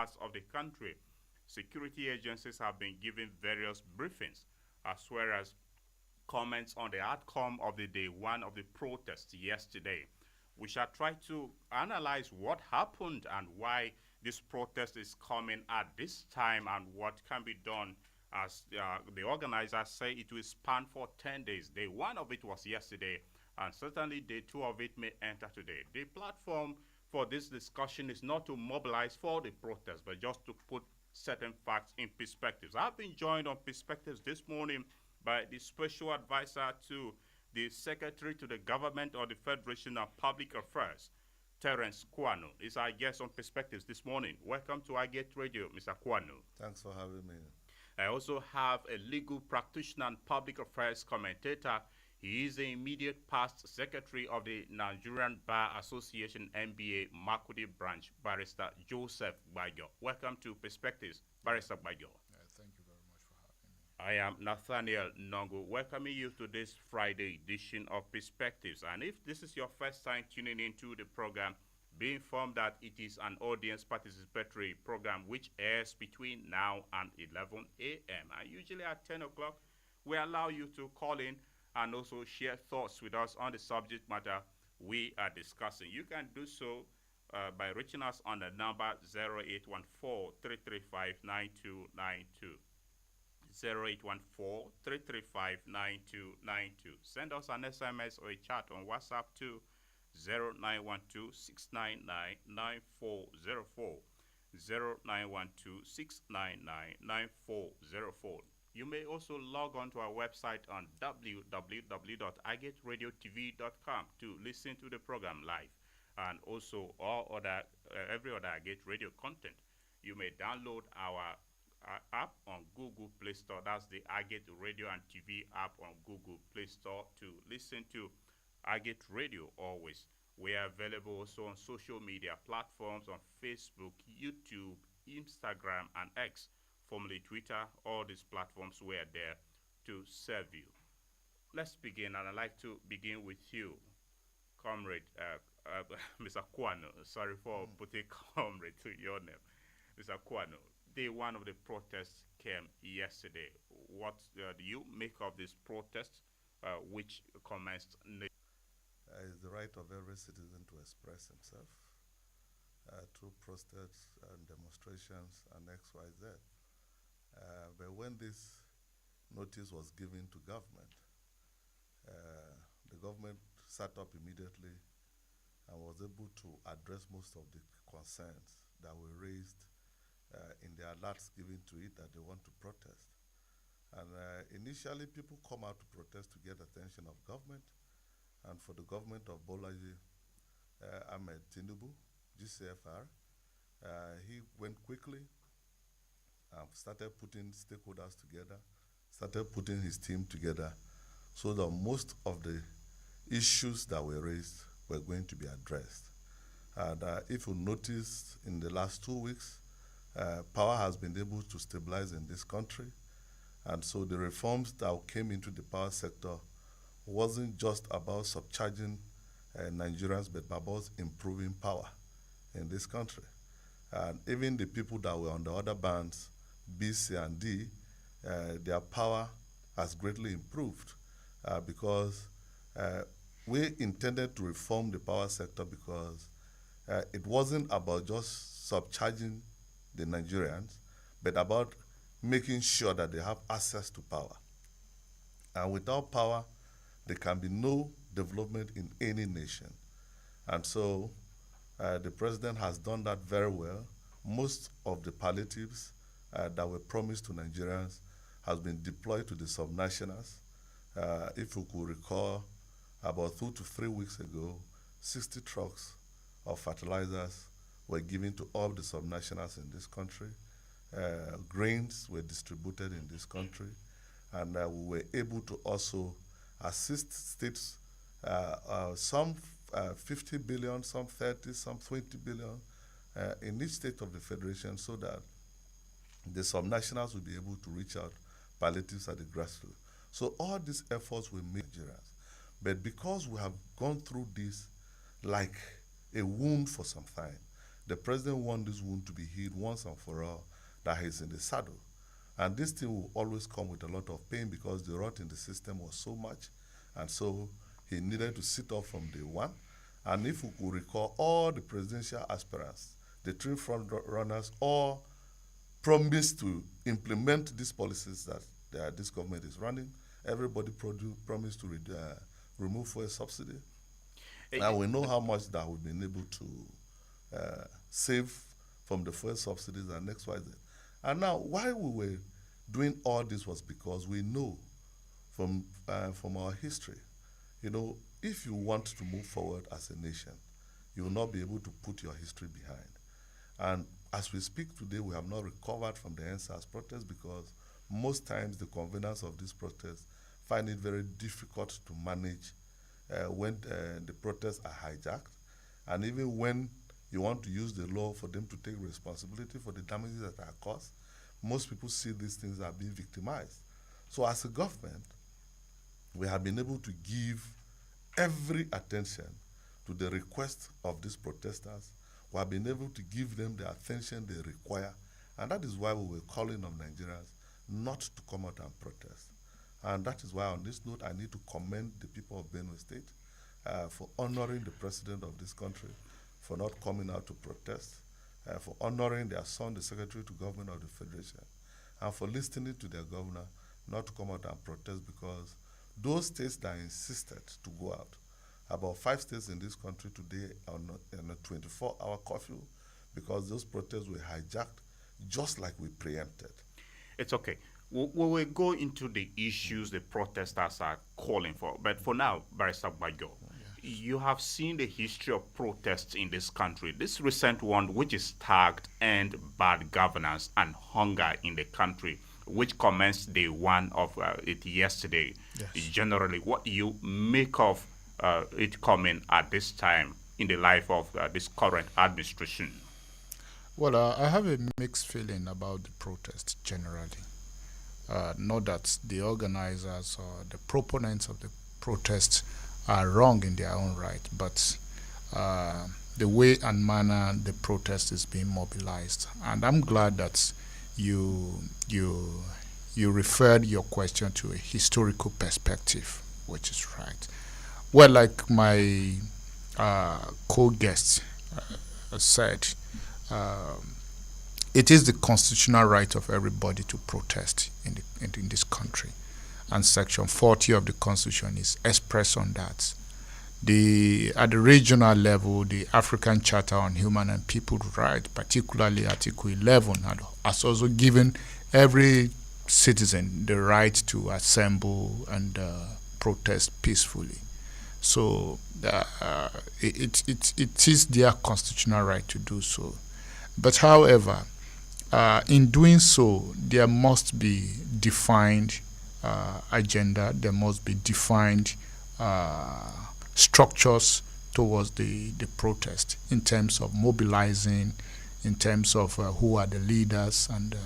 parts of the country. Security agencies have been giving various briefings as well as comments on the outcome of the day one of the protest yesterday. We shall try to analyze what happened and why this protest is coming at this time and what can be done as the organizers say it will span for 10 days. Day one of it was yesterday, and certainly day two of it may enter today. The platform for this discussion is not to mobilize for the protest, but just to put certain facts in perspectives. I've been joined on perspectives this morning by the special advisor to the secretary to the government of the Federation of Public Affairs, Terence Kwano, is our guest on perspectives this morning. Welcome to Agate Radio, Mr. Kwano. Thanks for having me. I also have a legal practitioner and public affairs commentator. He is the immediate past secretary of the Nigerian Bar Association NBA Makudi branch, Barrister Joseph Bayo. Welcome to Perspectives, Barrister Bayo. Thank you very much for having me. I am Nathaniel Nongo, welcoming you to this Friday edition of Perspectives. And if this is your first time tuning into the program, be informed that it is an audience participatory program which airs between now and 11 a.m. And usually at 10 o'clock, we allow you to call in and also share thoughts with us on the subject matter we are discussing. You can do so by reaching us on the number 0814-335-9292. 0814-335-9292. Send us an SMS or a chat on WhatsApp to 0912-699-9404. 0912-699-9404. You may also log on to our website on www.agateradiotv.com to listen to the program live, and also every other Agate Radio content. You may download our app on Google Play Store. That's the Agate Radio and TV app on Google Play Store to listen to Agate Radio always. We are available also on social media platforms on Facebook, YouTube, Instagram, and X, formerly Twitter. All these platforms were there to serve you. Let's begin, and I'd like to begin with you, Comrade Mr. Kwano. Sorry for putting Comrade to your name. Mr. Kwano, day one of the protests came yesterday. What do you make of this protest, which commenced? It's the right of every citizen to express himself through protests and demonstrations and XYZ. But when this notice was given to government, the government sat up immediately and was able to address most of the concerns that were raised in the alerts given to it that they want to protest. And initially, people come out to protest to get attention of government, and for the government of Bolaji Ahmed Tinubu, GCFR, he went quickly and started putting stakeholders together, started putting his team together, so that most of the issues that were raised were going to be addressed. And if you notice, in the last 2 weeks, power has been able to stabilize in this country. And so the reforms that came into the power sector wasn't just about subcharging Nigerians, but about improving power in this country. And even the people that were on the other bands, B, C, and D, their power has greatly improved because we intended to reform the power sector because it wasn't about just subcharging the Nigerians, but about making sure that they have access to power. And without power, there can be no development in any nation. And so the president has done that very well. Most of the palliatives that were promised to Nigerians has been deployed to the subnationals. If you could recall, about 2 to 3 weeks ago, 60 trucks of fertilizers were given to all the subnationals in this country. Grains were distributed in this country, and we were able to also assist states, some 50 billion, some 30, some 20 billion in each state of the federation, so that the subnationals will be able to reach out palliatives at the grassroots. So all these efforts were made Nigerians. But because we have gone through this like a wound for some time, The president wants this wound to be healed once and for all, that he's in the saddle. And this thing will always come with a lot of pain because the rot in the system was so much. And so he needed to sit up from day one. And if we could recall, all the presidential aspirants, the three front runners, all promised to implement these policies that this government is running. Everybody promised to remove fuel subsidy. And we know how much that we've been able to save from the fuel subsidies and XYZ. And now, why we were doing all this was because we know from our history, if you want to move forward as a nation, you will not be able to put your history behind. And as we speak today, we have not recovered from the NSAS protest because most times the conveners of these protests find it very difficult to manage when the protests are hijacked, and even when you want to use the law for them to take responsibility for the damages that are caused, most people see these things as being victimized. So as a government, we have been able to give every attention to the request of these protesters. We have been able to give them the attention they require, and that is why we were calling on Nigerians not to come out and protest. And that is why on this note, I need to commend the people of Benue State for honoring the president of this country, for not coming out to protest, for honoring their son, the Secretary to Government of the Federation, and for listening to their governor not to come out and protest, because those states that insisted to go out, about 5 states in this country today are on a 24-hour curfew because those protests were hijacked just like we preempted. It's okay. We will go into the issues the protesters are calling for. But for now, Barrister Bajo, you have seen the history of protests in this country. This recent one, which is tagged "End Bad Governance and Hunger in the Country," which commenced day one of it yesterday. Yes. Generally, what do you make of it coming at this time in the life of this current administration? Well, I have a mixed feeling about the protest generally. Not that the organizers or the proponents of the protest are wrong in their own right, but the way and manner the protest is being mobilized. And I'm glad that you referred your question to a historical perspective, which is right. Well, like my co-guest said, it is the constitutional right of everybody to protest in this country, and Section 40 of the Constitution is expressed on that. At the regional level, the African Charter on Human and People's Rights, particularly Article 11, has also given every citizen the right to assemble and protest peacefully. So it is their constitutional right to do so. But however, in doing so, there must be defined agenda, there must be defined structures towards the protest in terms of mobilizing, in terms of who are the leaders. And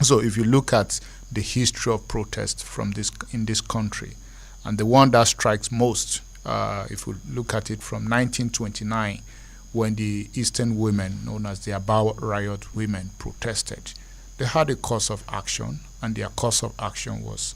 so if you look at the history of protest in this country, and the one that strikes most, if we look at it from 1929, when the Eastern women, known as the Aba Riot women, protested, they had a course of action, and their course of action was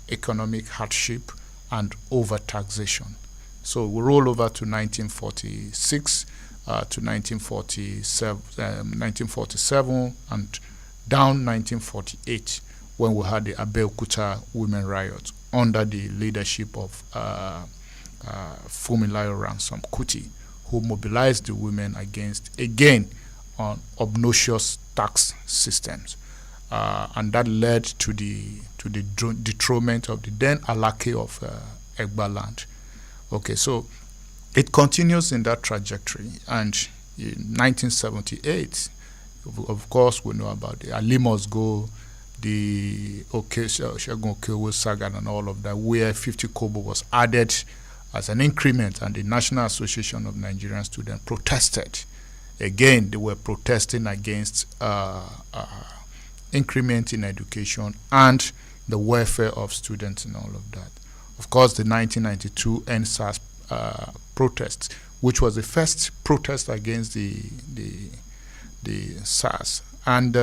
economic hardship and overtaxation. So we roll over to 1946, to 1947, and down 1948, when we had the Abeokuta women riot under the leadership of Fumilayo Ransom Kuti, who mobilized the women against, again, on obnoxious tax systems. And that led to the dethronement of the then Alake of Egba land. Okay, so it continues in that trajectory. And in 1978, of course, we know about the Alimos Go, the Shagun Okewo saga and all of that, where 50 kobo was added as an increment, and the National Association of Nigerian Students protested. Again, they were protesting against increment in education and the welfare of students and all of that. Of course, the 1992 NSAS protests, which was the first protest against the SARS. And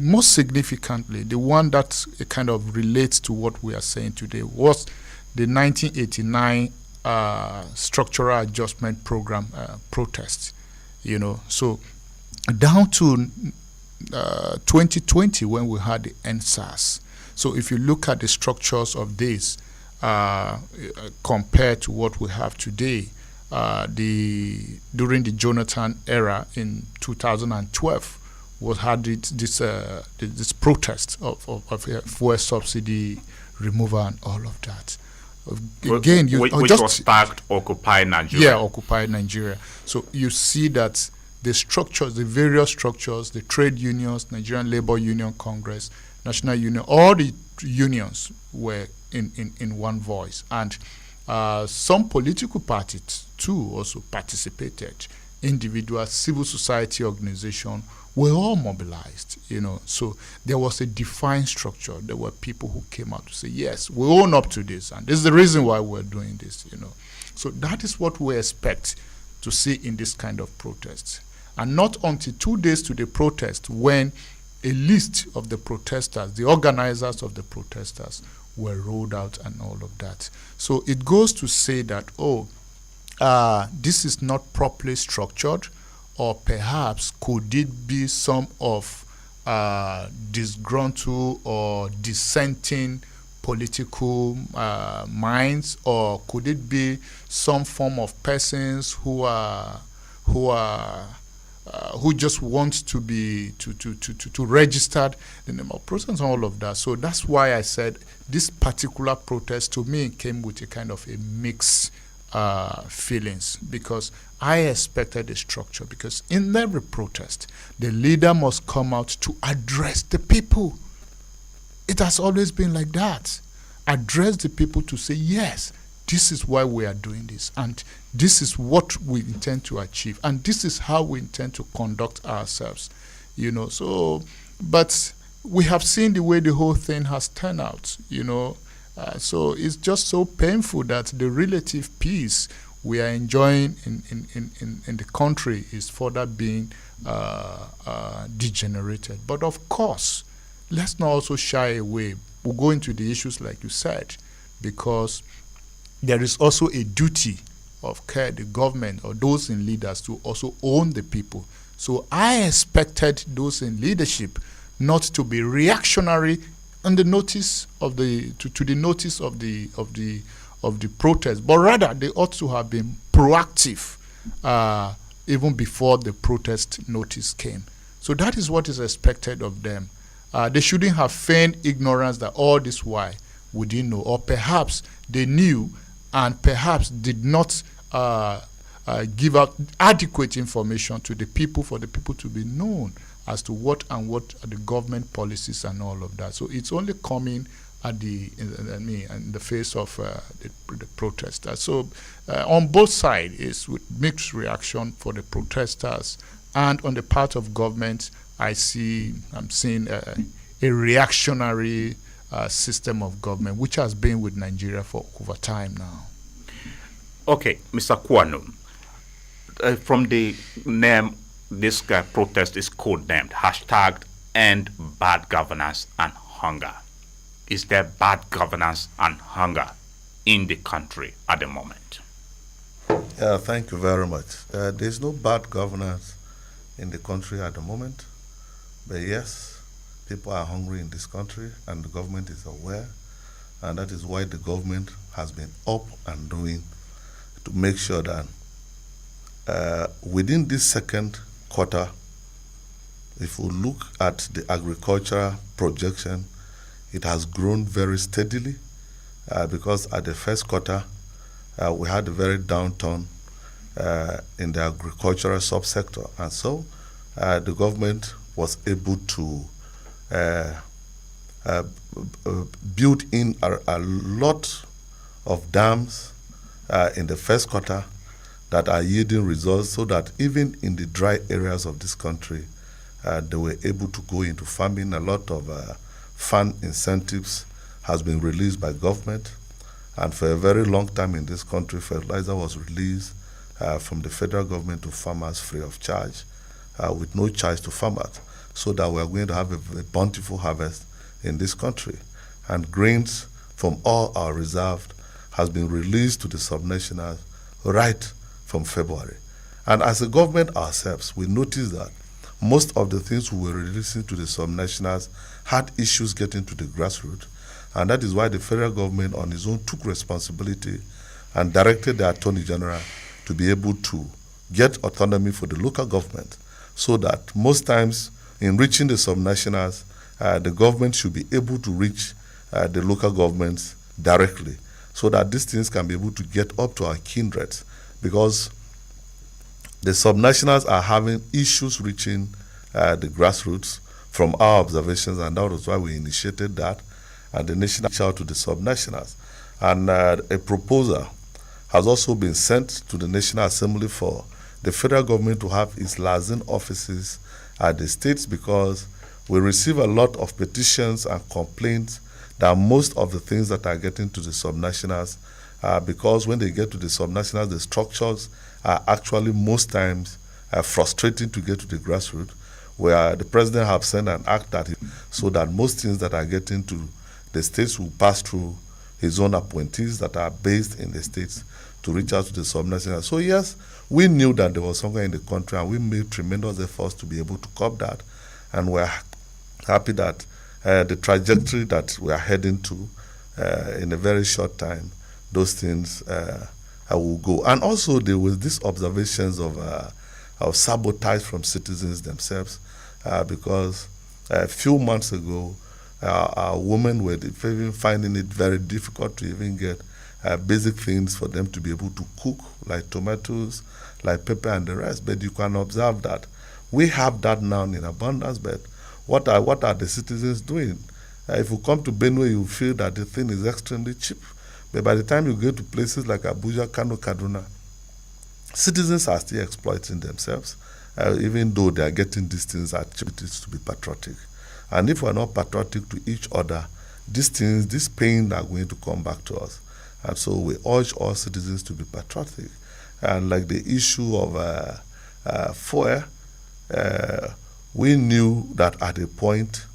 most significantly, the one that kind of relates to what we are saying today was the 1989 Structural Adjustment Program protest. So down to 2020 when we had the NSAS. So if you look at the structures of this compared to what we have today, during the Jonathan era in 2012, was had this protest of fuel subsidy removal and all of that. Again, which was tagged Occupy Nigeria. Yeah, Occupy Nigeria. So you see that the structures, the various structures, the trade unions, Nigerian Labour Union Congress, National Union, all the unions were in one voice. And some political parties too also participated. Individual civil society organizations were all mobilized, So there was a defined structure. There were people who came out to say, yes, we own up to this, and this is the reason why we're doing this, So that is what we expect to see in this kind of protests. And not until 2 days to the protest when a list of the protesters, the organizers of the protesters, were rolled out and all of that. So it goes to say that, this is not properly structured, or perhaps could it be some of disgruntled or dissenting political minds, or could it be some form of persons who just want to be to register the name of persons and all of that. So that's why I said this particular protest to me came with a kind of a mixed feelings, because I expected a structure, because in every protest the leader must come out to address the people. It has always been like that. Address the people to say, yes, this is why we are doing this, and this is what we intend to achieve, and this is how we intend to conduct ourselves. So, but we have seen the way the whole thing has turned out. So it's just so painful that the relative peace we are enjoying in the country is further being degenerated. But of course, let's not also shy away. We'll go into the issues like you said, because there is also a duty of care, the government or those in leaders, to also own the people. So I expected those in leadership not to be reactionary on the notice of the to the notice of the protest, but rather they ought to have been proactive even before the protest notice came. So that is what is expected of them. They shouldn't have feigned ignorance that all this while we didn't know, or perhaps they knew and perhaps did not give out adequate information to the people for the people to be known as to what are the government policies and all of that. So it's only coming at in the face of the protesters. So on both sides, it's with mixed reaction for the protesters, and on the part of government, I'm seeing a reactionary system of government, which has been with Nigeria for over time now. Okay, Mr. Kwanu, from the name, this protest is codenamed #End Bad Governance and Hunger. Is there bad governance and hunger in the country at the moment? Yeah, thank you very much. There's no bad governance in the country at the moment, but yes, people are hungry in this country, and the government is aware, and that is why the government has been up and doing to make sure that within this second quarter, if we look at the agricultural projection, it has grown very steadily because at the first quarter, we had a very downturn in the agricultural subsector, and so the government was able to build in a lot of dams in the first quarter that are yielding results, so that even in the dry areas of this country, they were able to go into farming. A lot of fund incentives has been released by government, and for a very long time in this country, fertilizer was released from the federal government to farmers free of charge, with no charge to farmers, so that we are going to have a bountiful harvest in this country. And grains from all our reserves has been released to the subnationals right from February. And as a government ourselves, we noticed that most of the things we were releasing to the subnationals had issues getting to the grassroots. And that is why the federal government on its own took responsibility and directed the Attorney General to be able to get autonomy for the local government, so that most times in reaching the subnationals, the government should be able to reach the local governments directly, so that these things can be able to get up to our kindreds, because the subnationals are having issues reaching the grassroots from our observations, and that was why we initiated that, and the nation reached out to the subnationals. And a proposal has also been sent to the National Assembly for the federal government to have its liaison offices at the states, because we receive a lot of petitions and complaints that most of the things that are getting to the subnationals, because when they get to the subnationals, the structures are actually most times frustrating to get to the grassroots, where the president have sent an act that so that most things that are getting to the states will pass through his own appointees that are based in the states to reach out to the subnationals. So yes, we knew that there was somewhere in the country, and we made tremendous efforts to be able to curb that, and we're happy that the trajectory that we are heading to in a very short time, those things will go. And also there was these observations of sabotage from citizens themselves, because a few months ago, our women were even finding it very difficult to even get basic things for them to be able to cook, like tomatoes, like pepper and the rest. But you can observe that we have that now in abundance, but what are the citizens doing? If you come to Benue, you feel that the thing is extremely cheap. But by the time you go to places like Abuja, Kano, Kaduna, citizens are still exploiting themselves, even though they are getting these things at cheap. It is to be patriotic. And if we are not patriotic to each other, these things, this pain are going to come back to us. And so we urge all citizens to be patriotic. And like the issue of fuel, we knew that at a point,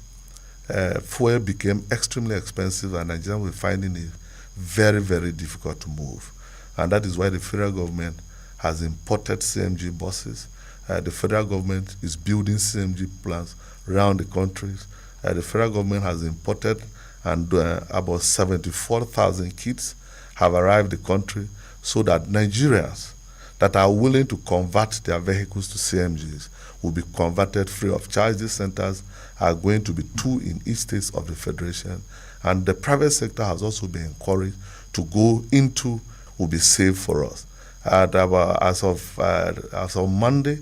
fuel became extremely expensive, and Nigerians were finding it very, very difficult to move. And that is why the federal government has imported CMG buses. The federal government is building CMG plants around the countries. The federal government has imported, and about 74,000 kits have arrived the country, so that Nigerians that are willing to convert their vehicles to CMGs will be converted free of charge. These centers are going to be 2 in each state of the federation, and the private sector has also been encouraged to go into, will be safe for us. As of Monday,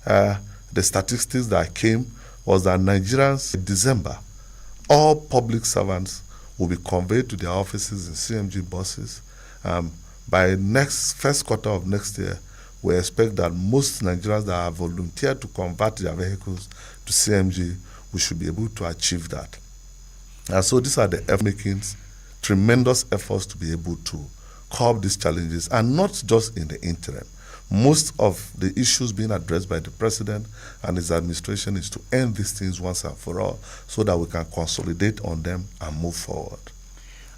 the statistics that came was that Nigerians in December, all public servants will be conveyed to their offices in CMG buses. By first quarter of next year, we expect that most Nigerians that have volunteered to convert their vehicles to CMG, we should be able to achieve that. And so these are the making tremendous efforts to be able to curb these challenges, and not just in the interim. Most of the issues being addressed by the president and his administration is to end these things once and for all, so that we can consolidate on them and move forward.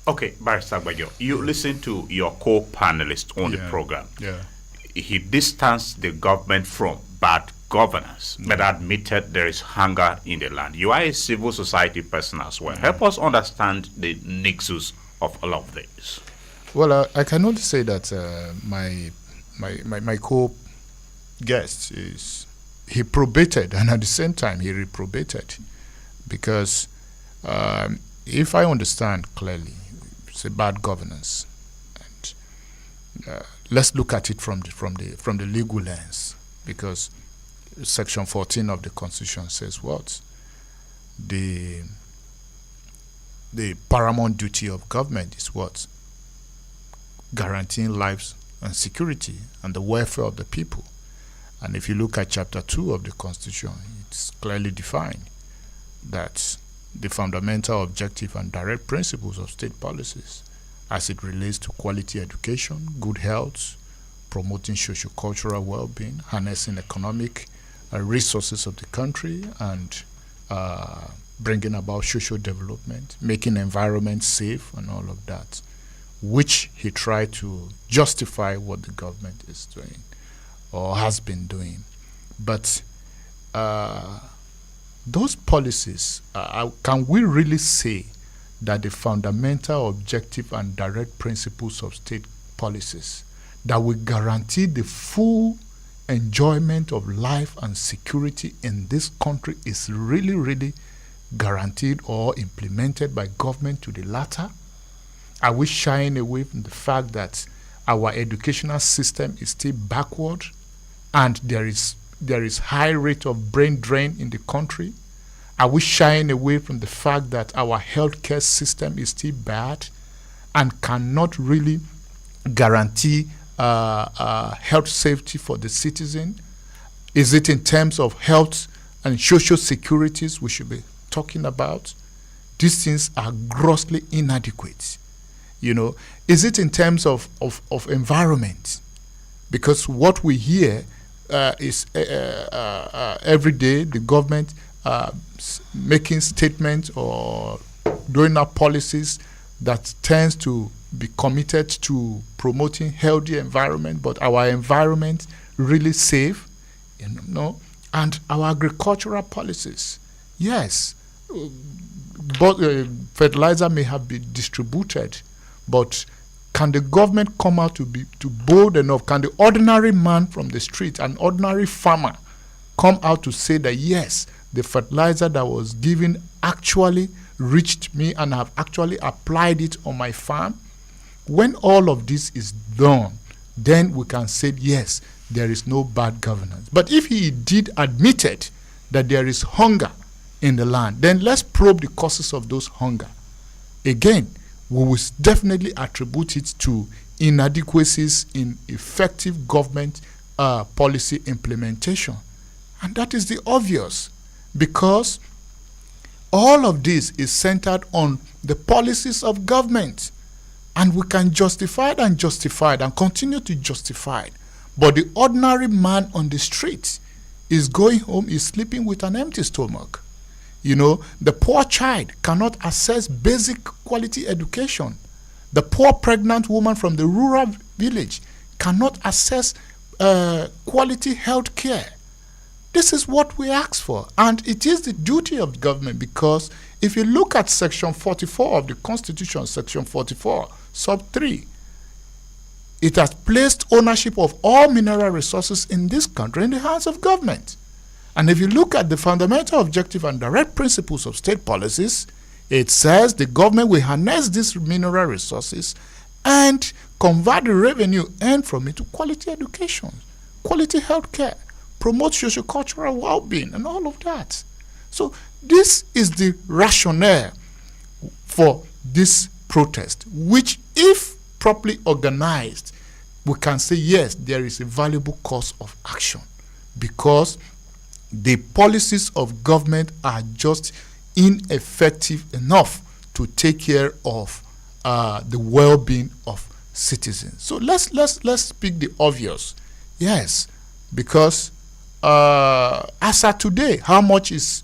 Okay, Barrister Agbajo, you listen to your co-panelist on the program. Yeah. He distanced the government from bad governance, but admitted there is hunger in the land. You are a civil society person as well. Help us understand the nexus of all of this. Well, I can only say that my co-guest he probated, and at the same time he reprobated, because if I understand clearly, it's a bad governance, and let's look at it from the legal lens, because Section 14 of the Constitution says what? The paramount duty of government is what? Guaranteeing lives and security and the welfare of the people. And if you look at Chapter 2 of the Constitution, it's clearly defined that the fundamental objective and direct principles of state policies as it relates to quality education, good health, promoting socio-cultural well-being, harnessing economic resources of the country, and bringing about social development, making environment safe, and all of that, which he tried to justify what the government is doing or has been doing. But those policies, can we really say that the fundamental objective and direct principles of state policies that will guarantee the full enjoyment of life and security in this country is really, really guaranteed or implemented by government to the latter? Are we shying away from the fact that our educational system is still backward and there is high rate of brain drain in the country? Are we shying away from the fact that our healthcare system is still bad and cannot really guarantee health safety for the citizen? Is it in terms of health and social securities we should be talking about? These things are grossly inadequate. Is it in terms of environment? Because what we hear is every day the government making statements or doing up policies that tends to be committed to promoting healthy environment, but our environment really safe, and our agricultural policies. Yes, but fertilizer may have been distributed, but can the government come out to bold enough? Can the ordinary man from the street, an ordinary farmer, come out to say that yes, the fertilizer that was given actually reached me and I've actually applied it on my farm? When all of this is done, then we can say yes, there is no bad governance. But if he did admitted that there is hunger in the land, then let's probe the causes of those hunger. Again, we will definitely attribute it to inadequacies in effective government policy implementation. And that is the obvious, because all of this is centered on the policies of government. And we can justify it and continue to justify it. But the ordinary man on the street is going home, is sleeping with an empty stomach. The poor child cannot access basic quality education. The poor pregnant woman from the rural village cannot access quality health care. This is what we ask for. And it is the duty of government, because if you look at Section 44 of the Constitution, Section 44, Sub 3, it has placed ownership of all mineral resources in this country in the hands of government. And if you look at the fundamental objective and direct principles of state policies, it says the government will harness these mineral resources and convert the revenue earned from it to quality education, quality health care, promote socio-cultural well-being, and all of that. So this is the rationale for this protest, which, if properly organized, we can say yes, there is a valuable course of action, because the policies of government are just ineffective enough to take care of the well-being of citizens. So let's speak the obvious. Yes, because as of today, how much is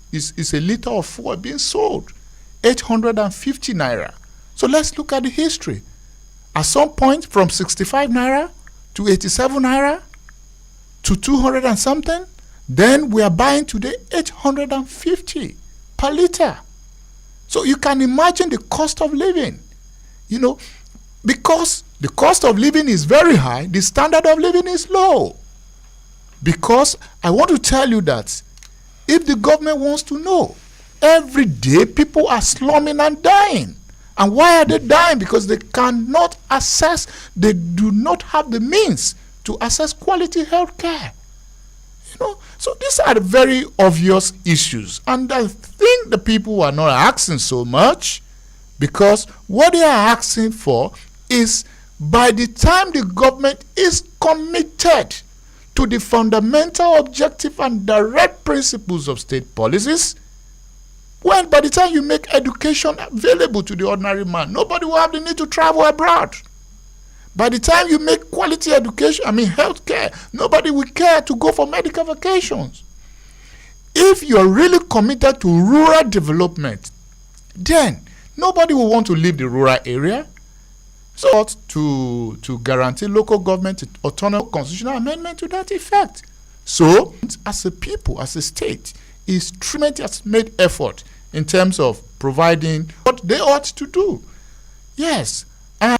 a liter of fuel being sold? 850 naira. So let's look at the history. At some point, from 65 naira to 87 naira to 200 and something, then we are buying today 850 per liter. So you can imagine the cost of living. Because the cost of living is very high, the standard of living is low. Because I want to tell you that if the government wants to know, every day people are slumming and dying. And why are they dying? Because they cannot access, they do not have the means to access quality health care. So these are the very obvious issues. And I think the people are not asking so much, because what they are asking for is, by the time the government is committed to the fundamental objective and direct principles of state policies, when by the time you make education available to the ordinary man, nobody will have the need to travel abroad. By the time you make quality education, healthcare, nobody will care to go for medical vacations. If you're really committed to rural development, then nobody will want to leave the rural area. So to guarantee local government autonomy, constitutional amendment to that effect. So as a people, as a state, treatment has made effort in terms of providing what they ought to do. Yes. And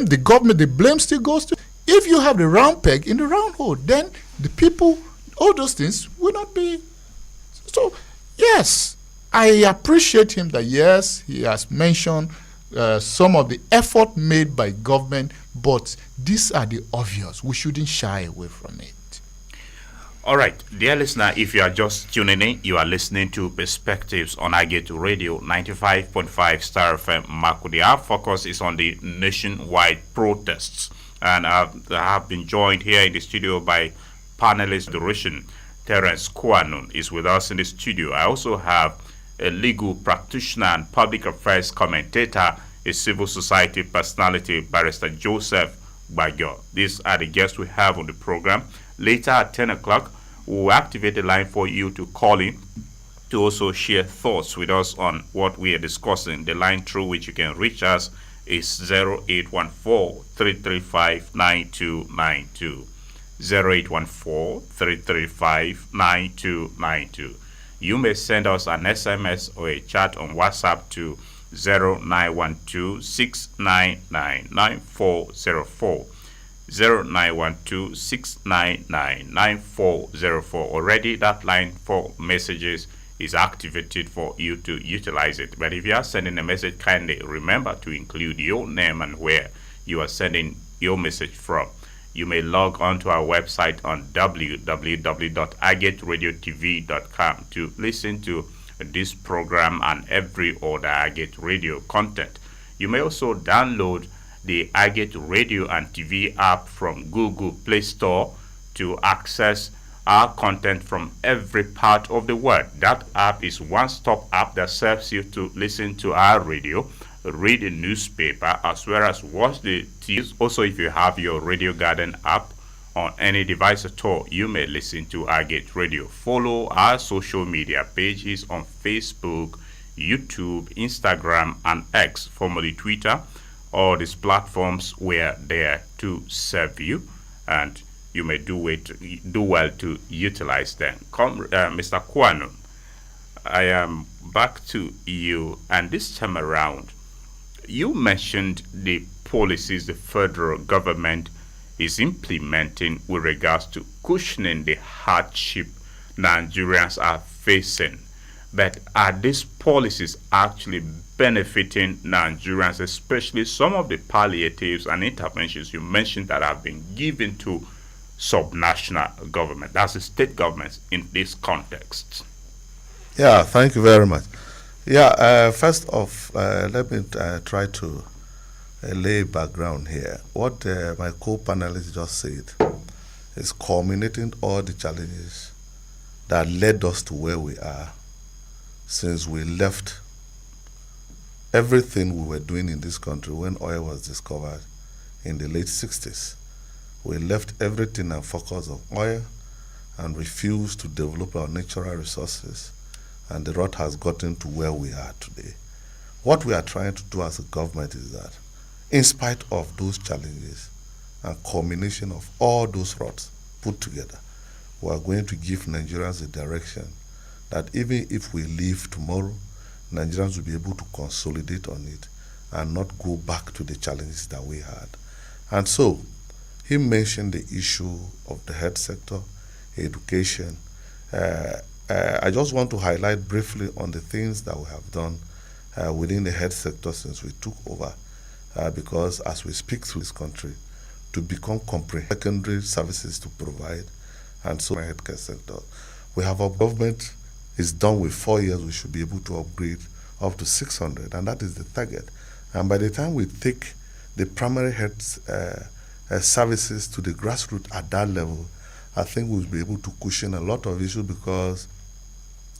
the government, the blame still goes to, if you have the round peg in the round hole, then the people, all those things will not be. So yes, I appreciate him that yes, he has mentioned some of the effort made by government, but these are the obvious. We shouldn't shy away from it. All right, dear listener, if you are just tuning in, you are listening to Perspectives on Agate Radio 95.5 Star FM Makudi. Our focus is on the nationwide protests, and I have been joined here in the studio by panelist Duration. Terence Kwanun is with us in the studio. I also have a legal practitioner and public affairs commentator, a civil society personality, Barrister Joseph Bagyo. These are the guests we have on the program. Later at 10 o'clock, we'll activate the line for you to call in to also share thoughts with us on what we are discussing. The line through which you can reach us is 0814-335-9292. 0814-335-9292. You may send us an SMS or a chat on WhatsApp to 0912-699-9404. 0912-699-9404. Already that line for messages is activated for you to utilize it. But if you are sending a message, kindly remember to include your name and where you are sending your message from. You may log on to our website on www.agateradiotv.com to listen to this program and every other Agate Radio content. You may also download the Agate Radio and TV app from Google Play Store to access our content from every part of the world. That app is one-stop app that serves you to listen to our radio, read a newspaper, as well as watch the TV. Also, if you have your Radio Garden app on any device at all, you may listen to Agate Radio. Follow our social media pages on Facebook, YouTube, Instagram, and X, formerly Twitter. All these platforms were there to serve you, and you may do well to utilize them. Mr. Kwanu, I am back to you, and this time around, you mentioned the policies the federal government is implementing with regards to cushioning the hardship Nigerians are facing. But are these policies actually benefiting Nigerians, especially some of the palliatives and interventions you mentioned that have been given to subnational government, that's the state governments in this context? Yeah, thank you very much. Yeah, first off, let me try to lay background here. What my co-panelists just said is culminating all the challenges that led us to where we are since we left everything we were doing in this country when oil was discovered in the late 60s. We left everything and focused on oil and refused to develop our natural resources, and the road has gotten to where we are today. What we are trying to do as a government is that, in spite of those challenges and culmination of all those roads put together, we are going to give Nigerians a direction that even if we leave tomorrow, Nigerians will be able to consolidate on it and not go back to the challenges that we had. And so, he mentioned the issue of the health sector, education. I just want to highlight briefly on the things that we have done within the health sector since we took over, because as we speak through this country, to become comprehensive secondary services to provide, and so in the healthcare sector, we have our government is done with 4 years. We should be able to upgrade up to 600, and that is the target. And by the time we take the primary health services to the grassroots at that level, I think we'll be able to cushion a lot of issues, because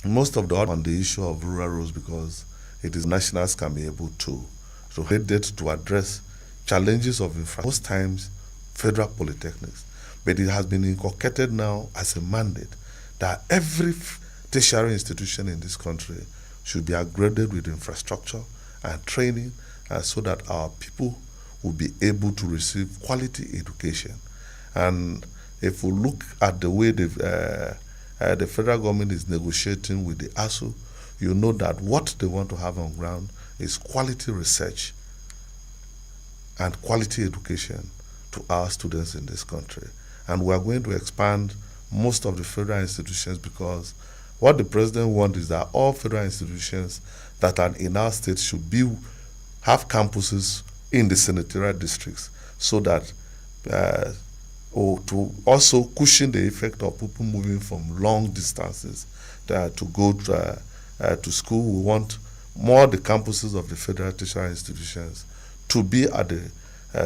most of the on the issue of rural roads, because it is nationals can be able to hit it to address challenges of infrastructure, most times federal polytechnics. But it has been inculcated now as a mandate that every tertiary institution in this country should be upgraded with infrastructure and training so that our people will be able to receive quality education. And if we look at the way the federal government is negotiating with the ASU, you know that what they want to have on ground is quality research and quality education to our students in this country. And we are going to expand most of the federal institutions, because what the president wants is that all federal institutions that are in our state should have campuses in the senatorial districts, so that to also cushion the effect of people moving from long distances to go to school. We want more the campuses of the federal tertiary institutions to be at the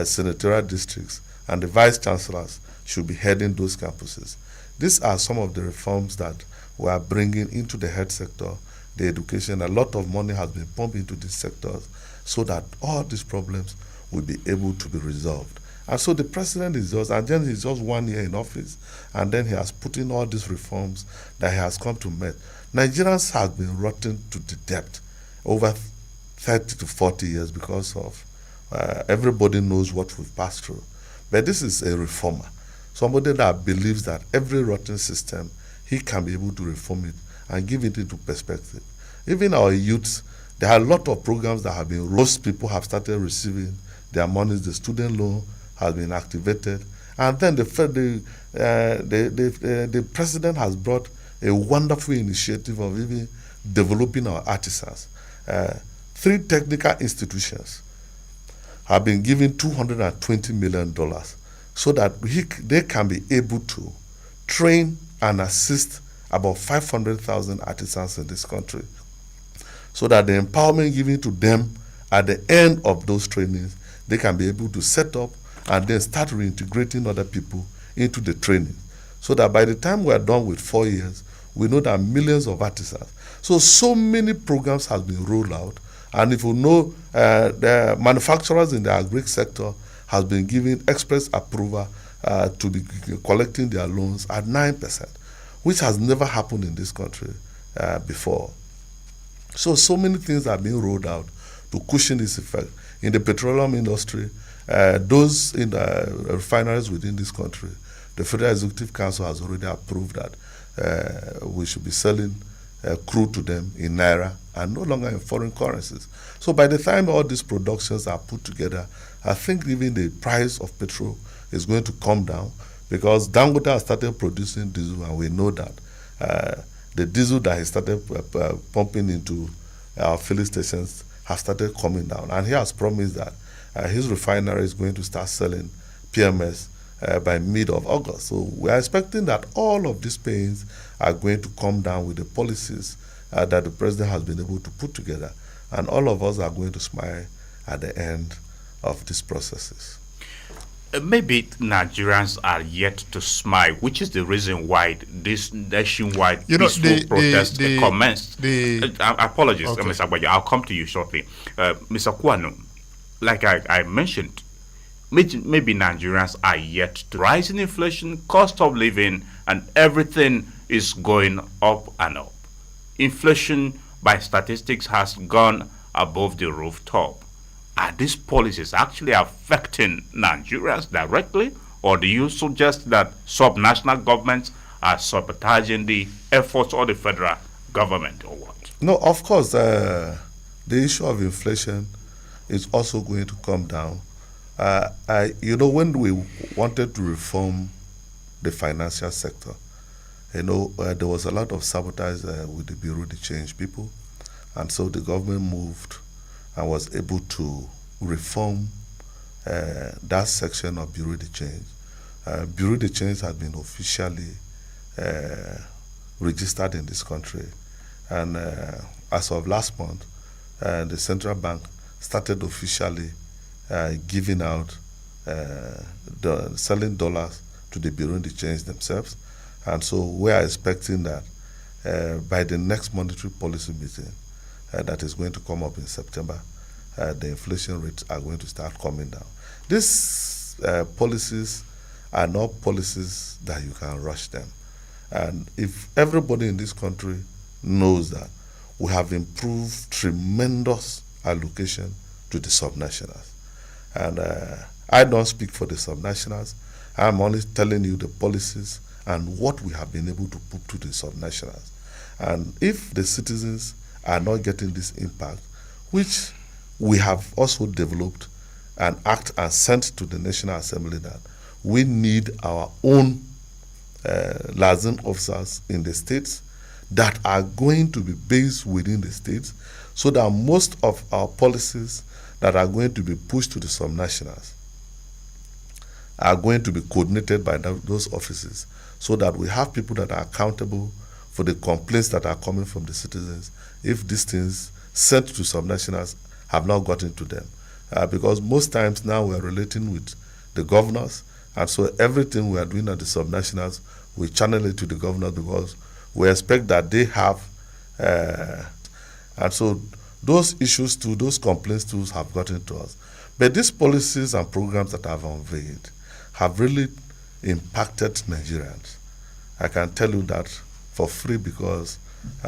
senatorial districts, and the vice chancellors should be heading those campuses. These are some of the reforms that we are bringing into the health sector, the education. A lot of money has been pumped into these sectors so that all these problems will be able to be resolved. And so the president is just, and then he's just 1 year in office, and then he has put in all these reforms that he has come to make. Nigerians have been rotten to the depth over 30 to 40 years because of everybody knows what we've passed through. But this is a reformer, somebody that believes that every rotten system, he can be able to reform it and give it into perspective. Even our youths, there are a lot of programs that have been, most people have started receiving their monies. The student loan has been activated. And then the president has brought a wonderful initiative of even developing our artisans. 3 technical institutions have been given $220 million so that they can be able to train and assist about 500,000 artisans in this country, so that the empowerment given to them at the end of those trainings, they can be able to set up and then start reintegrating other people into the training, so that by the time we are done with 4 years, we know that millions of artisans. So many programs have been rolled out, and if you know, the manufacturers in the agri sector has been given express approval to be collecting their loans at 9%, which has never happened in this country before. So many things are being rolled out to cushion this effect. In the petroleum industry, those in the refineries within this country, the Federal Executive Council has already approved that we should be selling crude to them in naira and no longer in foreign currencies. So by the time all these productions are put together, I think even the price of petrol is going to come down, because Dangote has started producing diesel, and we know that the diesel that he started pumping into our filling stations has started coming down. And he has promised that his refinery is going to start selling PMS by mid of August. So we are expecting that all of these pains are going to come down with the policies that the president has been able to put together. And all of us are going to smile at the end of these processes. Maybe Nigerians are yet to smile, which is the reason why this nationwide peaceful protest commenced. Apologies, okay. Mr. Agbaje, I'll come to you shortly. Mr. Kwano, like I mentioned, maybe Nigerians are yet to rise in inflation, cost of living, and everything is going up and up. Inflation, by statistics, has gone above the rooftop. Are these policies actually affecting Nigerians directly, or do you suggest that subnational governments are sabotaging the efforts of the federal government, or what? No, of course, the issue of inflation is also going to come down. When we wanted to reform the financial sector, there was a lot of sabotage with the Bureau de Change people, and so the government moved and was able to reform that section of Bureau de Change. Bureau de Change has been officially registered in this country, and as of last month, the central bank started officially giving out, selling dollars to the Bureau de Change themselves. And so we are expecting that by the next monetary policy meeting that is going to come up in September, the inflation rates are going to start coming down. These policies are not policies that you can rush them. And if everybody in this country knows that, we have improved tremendous allocation to the subnationals. And I don't speak for the subnationals. I'm only telling you the policies and what we have been able to put to the subnationals. And if the citizens are not getting this impact, which we have also developed an act and sent to the National Assembly, that we need our own liaison officers in the states that are going to be based within the states, so that most of our policies that are going to be pushed to the subnationals are going to be coordinated by those offices, so that we have people that are accountable for the complaints that are coming from the citizens if these things sent to subnationals have not gotten to them. Because most times now we are relating with the governors, and so everything we are doing at the subnationals, we channel it to the governors because we expect that they have, and so those issues too, those complaints too have gotten to us. But these policies and programs that I've unveiled have really impacted Nigerians. I can tell you that for free, because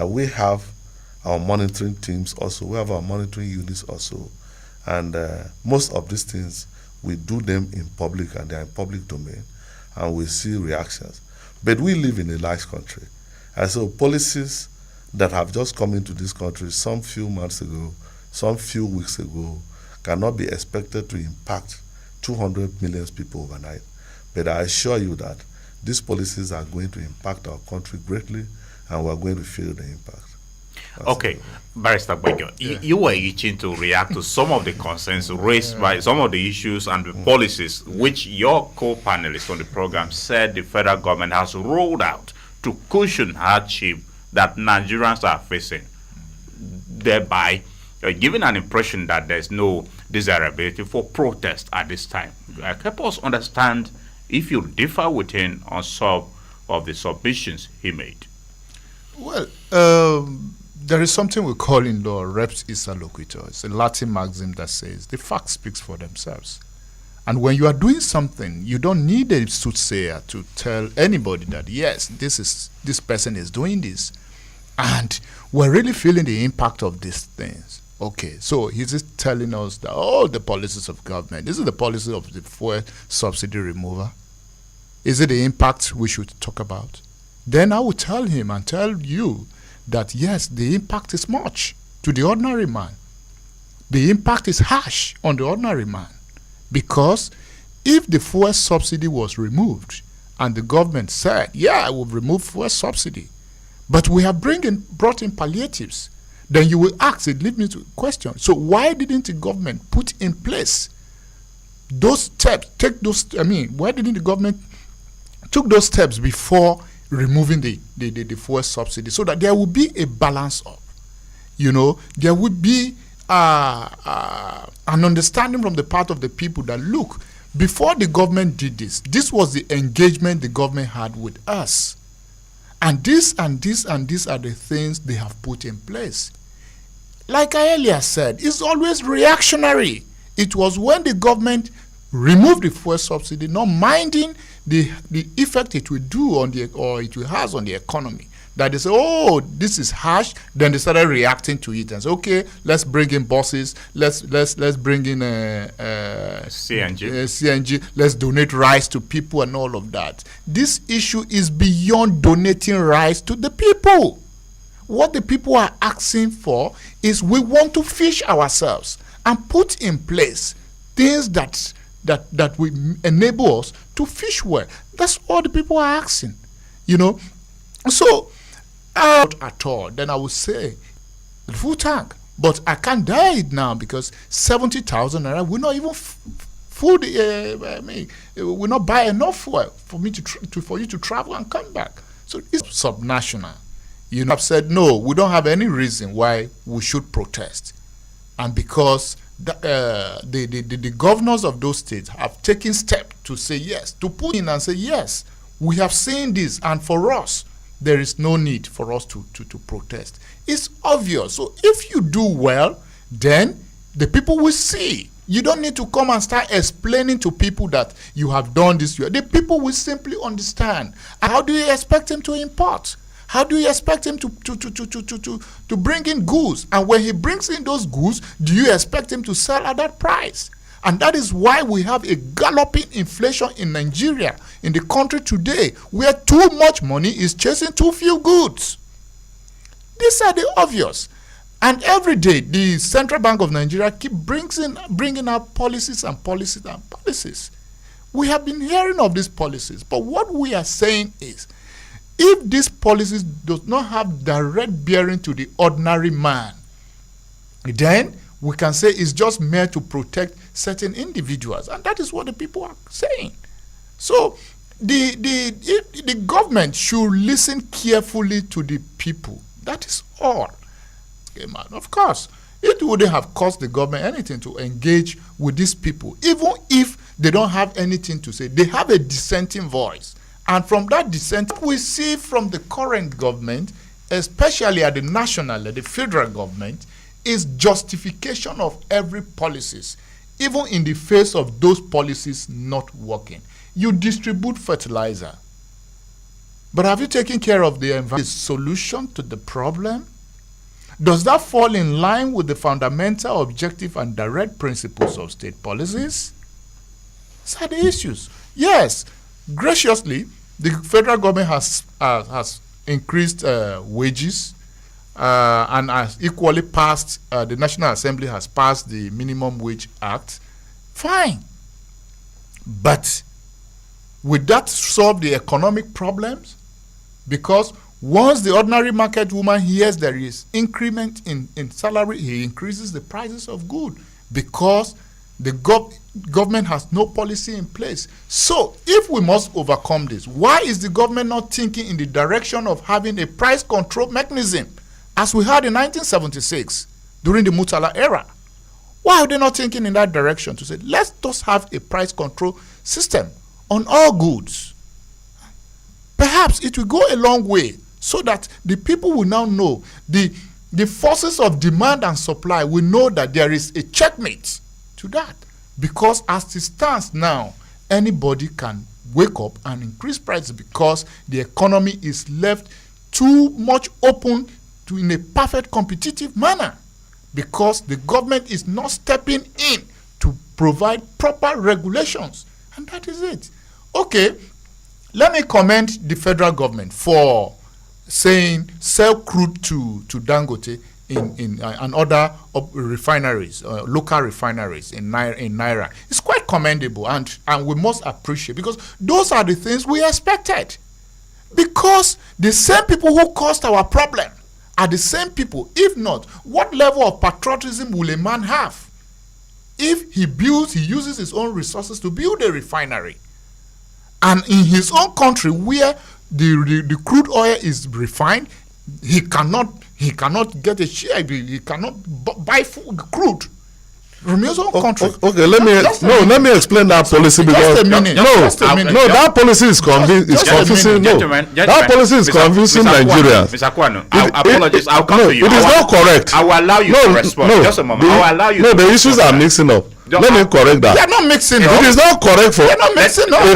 we have our monitoring teams also, we have our monitoring units also, and most of these things, we do them in public, and they are in public domain, and we see reactions. But we live in a large country, and so policies that have just come into this country some few months ago, some few weeks ago, cannot be expected to impact 200 million people overnight. But I assure you that these policies are going to impact our country greatly, and we're going to feel the impact. Okay, Barrister Gbejo, you were itching to react to some of the concerns raised by some of the issues and the policies which your co-panelists on the program said the federal government has rolled out to cushion hardship that Nigerians are facing, thereby giving an impression that there's no desirability for protest at this time. Help us understand if you differ with him on some of the submissions he made. Well, there is something we call in law reps issa loquitur. It's a Latin maxim that says the fact speaks for themselves. And when you are doing something, you don't need a soothsayer to tell anybody that, yes, this person is doing this. And we're really feeling the impact of these things. Okay, so he's just telling us that all the policies of government, this is the policy of the fuel subsidy remover. Is it the impact we should talk about? Then I will tell him and tell you that, yes, the impact is much to the ordinary man. The impact is harsh on the ordinary man. Because if the fuel subsidy was removed and the government said, yeah, we'll remove fuel subsidy, but we have brought in palliatives, then you will ask, it leads me to question. So why didn't the government put in place those steps, why didn't the government took those steps before removing the fuel subsidy, so that there will be a balance of, there would be an understanding from the part of the people that, look, before the government did this was the engagement the government had with us. And this and this and these are the things they have put in place. Like I earlier said, it's always reactionary. It was when the government removed the fuel subsidy, not minding the effect it will do on it will has on the economy, that they say, oh, this is harsh. Then they started reacting to it and say, okay, let's bring in buses, let's bring in CNG, let's donate rice to people and all of that. This issue is beyond donating rice to the people. What the people are asking for is, we want to fish ourselves and put in place things that will enable us to fish well. That's all the people are asking, So, not at all, then I would say full tank. But I can't die it now, because 70,000 naira will not even will not buy enough fuel for me for you to travel and come back. So it's subnational. I've said, no, we don't have any reason why we should protest. And because the governors of those states have taken steps to say yes, to put in and say, yes, we have seen this, and for us, there is no need for us to protest. It's obvious. So if you do well, then The people will see. You don't need to come and start explaining to people that you have done this. The people will simply understand. How do you expect him to import? How do you expect him to bring in goods? And when he brings in those goods, do you expect him to sell at that price? And that is why we have a galloping inflation in Nigeria, in the country today, where too much money is chasing too few goods. These are the obvious. And every day, the Central Bank of Nigeria keep bringing out policies and policies and policies. We have been hearing of these policies, but what we are saying is, if these policies do not have direct bearing to the ordinary man, then we can say it's just mere to protect certain individuals, and that is what the people are saying. So the government should listen carefully to the people. That is all. Of course, it wouldn't have cost the government anything to engage with these people, even if they don't have anything to say. They have a dissenting voice, and from that dissent, we see from the current government, especially at the national, at the federal government, is justification of every policies, even in the face of those policies not working. You distribute fertilizer, but have you taken care of the environment? Solution to the problem? Does that fall in line with the fundamental objective and direct principles of state policies? These are the issues. Yes, graciously, the federal government has increased wages and has equally passed, the National Assembly has passed the Minimum Wage Act. Fine. But would that solve the economic problems? Because once the ordinary market woman hears there is increment in salary, he increases the prices of goods because the government has no policy in place. So if we must overcome this, why is the government not thinking in the direction of having a price control mechanism as we had in 1976 during the Murtala era? Why are they not thinking in that direction to say, let's just have a price control system on all goods? Perhaps it will go a long way, so that the people will now know the forces of demand and supply will know that there is a checkmate to that. Because as it stands now, anybody can wake up and increase prices because the economy is left too much open to in a perfect competitive manner, because the government is not stepping in to provide proper regulations. And that is it. Okay, let me commend the federal government for saying sell crude to Dangote and other refineries, local refineries in Naira. It's quite commendable, and we must appreciate, because those are the things we expected. Because the same people who caused our problem are the same people. If not, what level of patriotism will a man have if he uses his own resources to build a refinery, and in his own country where the crude oil is refined, he cannot get a share. He cannot buy crude from his own country. Okay, let me explain that policy, because that policy is confusing. That policy is confusing Nigerians. Mr. Kwano, apologies. I'll come to you. It is not correct. I will allow you to respond. Just a moment. I will allow you. No, the issues are mixing up. Let me correct that. They are not mixing up. It is not correct for a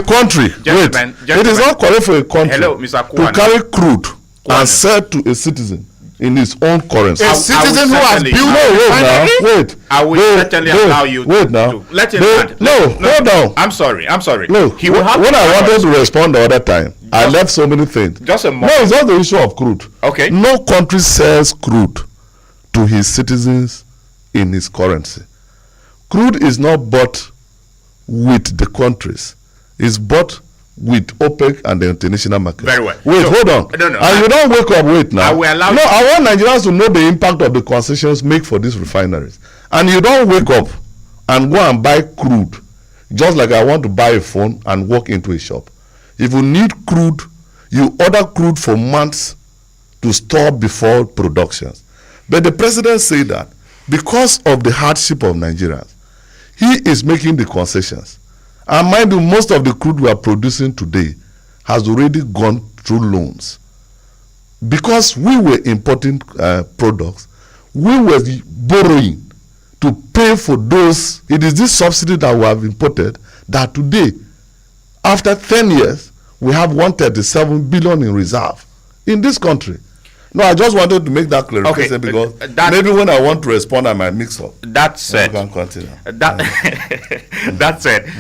country. It is not correct for a country to carry crude and sell to a citizen in his own currency. A citizen who has built I will certainly allow you to let him land. Hold on. I'm sorry. No, when I wanted to respond the other time, I left so many things. Just a moment. No, it's not the issue of crude. Okay. No country sells crude to his citizens in his currency. Crude is not bought with the countries. It's bought with OPEC and the international market. Very well. Wait, hold on. No. And you don't wake up, wait now. I will allow No, I want Nigerians to know the impact of the concessions make for these refineries. And you don't wake up and go and buy crude, just like I want to buy a phone and walk into a shop. If you need crude, you order crude for months to store before productions. But the president said that because of the hardship of Nigerians, he is making the concessions. And mind you, most of the crude we are producing today has already gone through loans. Because we were importing products, we were borrowing to to pay for those. It is this subsidy that we have imported that today, after 10 years, we have 137 billion in reserve in this country. No, I just wanted to make that clarification because maybe when I want to respond, I might mix up. That said, you can continue. That said,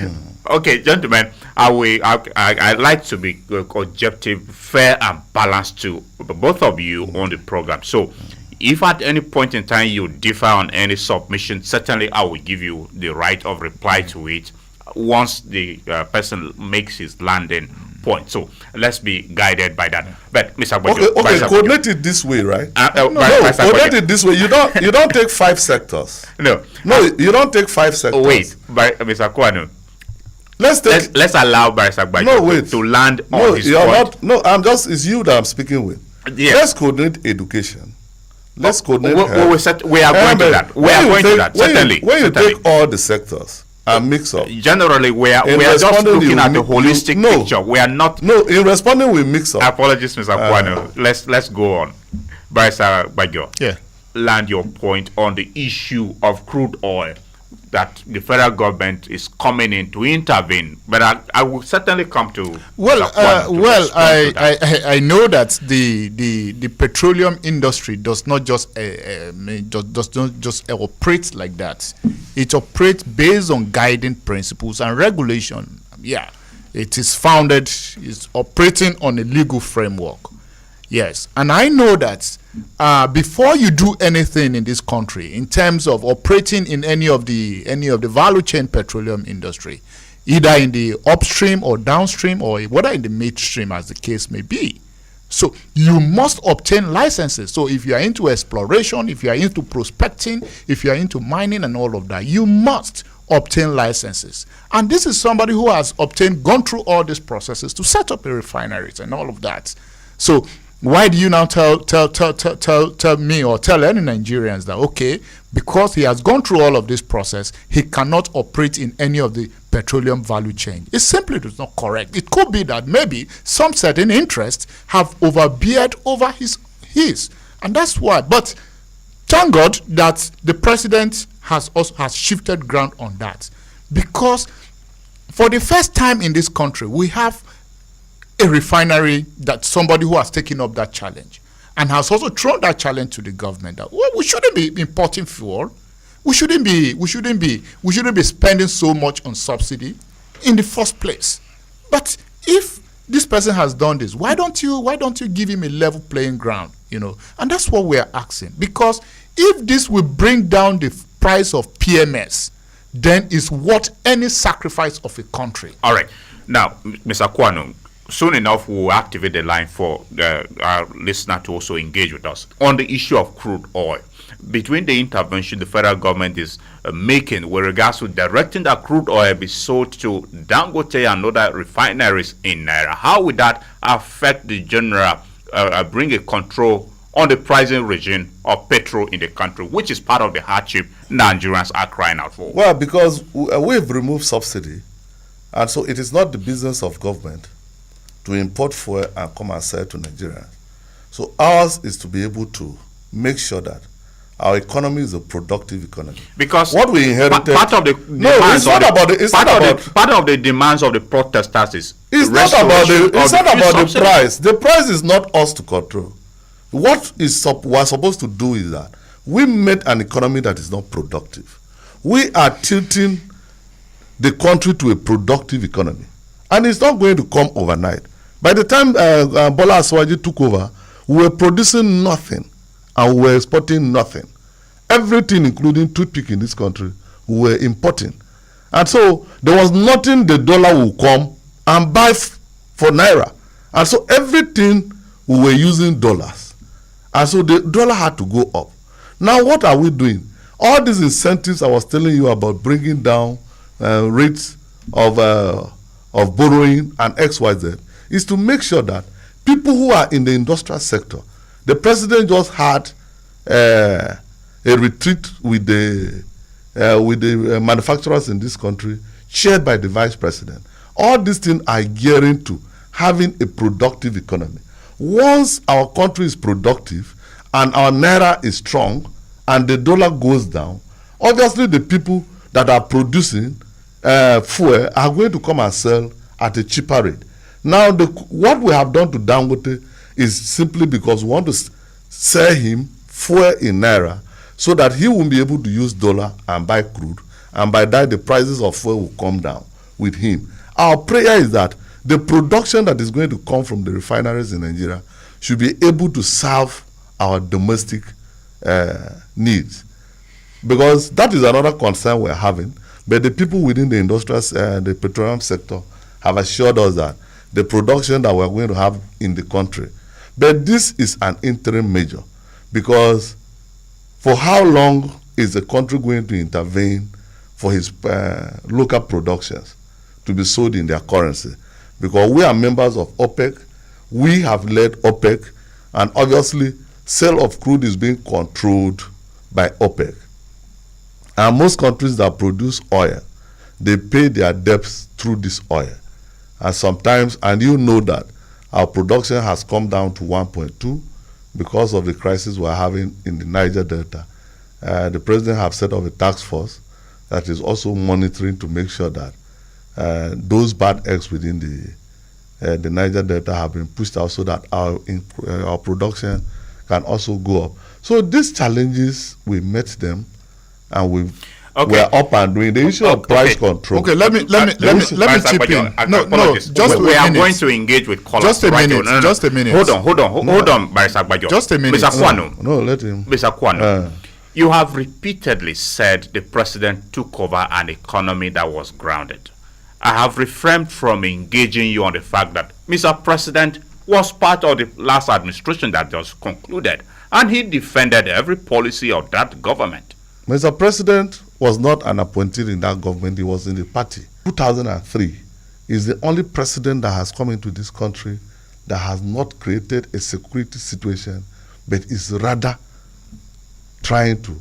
okay, gentlemen, I like to be objective, fair, and balanced to both of you on the program. So, if at any point in time you differ on any submission, certainly I will give you the right of reply to it once the person makes his landing point. So let's be guided by that. But Mr. Agate, okay, coordinate it this way, right? Coordinate it this way. You don't take 5 sectors. No, you don't take 5 sectors. Wait, Mr. Kwano. Let's allow Barrister Agate to land on his point. It's you that I'm speaking with. Yes. Let's coordinate education. Let's coordinate we are going to that. We are going to that, certainly. When you take all the sectors and mix up. Generally, we are just looking at the holistic picture. We are not. No, in responding, we mix up. Apologies, Mr. Kwano. Let's go on. Barrister Bagyo. Yeah. Land your point on the issue of crude oil, that the federal government is coming in to intervene, but I will certainly come to. I know that the petroleum industry does not just operate like that. It operates based on guiding principles and regulation. Yeah, it is founded, is operating on a legal framework. Yes, and I know that before you do anything in this country in terms of operating in any of the value chain petroleum industry, either in the upstream or downstream or whether in the midstream as the case may be, so you must obtain licenses. So if you are into exploration, if you are into prospecting, if you are into mining and all of that, you must obtain licenses. And this is somebody who has gone through all these processes to set up a refineries and all of that. So why do you now tell me or tell any Nigerians that, okay, because he has gone through all of this process, he cannot operate in any of the petroleum value chain? It simply is not correct. It could be that maybe some certain interests have overbeared over his, and that's why. But thank God that the president has shifted ground on that, because for the first time in this country, we have a refinery that somebody who has taken up that challenge and has also thrown that challenge to the government that, well, we shouldn't be importing fuel. We shouldn't be spending so much on subsidy in the first place. But if this person has done this, why don't you give him a level playing ground? And that's what we are asking, because if this will bring down the price of PMS, then it's worth any sacrifice of a country. All right. Now, Mr. Kwano, soon enough, we'll activate the line for our listener to also engage with us on the issue of crude oil. Between the intervention the federal government is making with regards to directing that crude oil be sold to Dangote and other refineries in Naira, how would that affect the general, bring a control on the pricing regime of petrol in the country, which is part of the hardship Nigerians are crying out for? Well, because we've removed subsidy, and so it is not the business of government to import fuel and come and sell to Nigerians. So ours is to be able to make sure that our economy is a productive economy. Because what we inherited, part of the demands part of the demands of the protesters is it's not about the price. The price is not us to control. What we're supposed to do is that we made an economy that is not productive. We are tilting the country to a productive economy, and it's not going to come overnight. By the time Bola Aswaji took over, we were producing nothing and we were exporting nothing. Everything, including toothpick in this country, we were importing. And so there was nothing the dollar will come and buy for Naira. And so everything we were using dollars. And so the dollar had to go up. Now what are we doing? All these incentives I was telling you about, bringing down rates of borrowing and XYZ, is to make sure that people who are in the industrial sector, the president just had a retreat with the manufacturers in this country, chaired by the vice president. All these things are gearing to having a productive economy. Once our country is productive and our Naira is strong and the dollar goes down, obviously the people that are producing fuel are going to come and sell at a cheaper rate. Now, what we have done to Dangote is simply because we want to sell him fuel in naira so that he will be able to use dollar and buy crude, and by that the prices of fuel will come down with him. Our prayer is that the production that is going to come from the refineries in Nigeria should be able to serve our domestic needs, because that is another concern we're having. But the people within the industrial, the petroleum sector have assured us that the production that we're going to have in the country, but this is an interim measure, because for how long is the country going to intervene for his local productions to be sold in their currency? Because we are members of OPEC, we have led OPEC, and obviously sale of crude is being controlled by OPEC. And most countries that produce oil, they pay their debts through this oil. And sometimes, and you know that our production has come down to 1.2 because of the crisis we're having in the Niger Delta. The president have set up a task force that is also monitoring to make sure that those bad eggs within the Niger Delta have been pushed out so that our production can also go up. So these challenges, we met them, and we are up and doing the issue of price control. Okay, let me chip in. No, just we are going to engage with callers. Just a minute. Just a minute. Hold on, Barrister Agbajo. Just a minute. Mr. Kwano. No, let him. Mr. Kwano, you have repeatedly said the president took over an economy that was grounded. I have refrained from engaging you on the fact that Mr. President was part of the last administration that just concluded, and he defended every policy of that government. Mr. President was not an appointee in that government, he was in the party. 2003 is the only president that has come into this country that has not created a security situation, but is rather trying to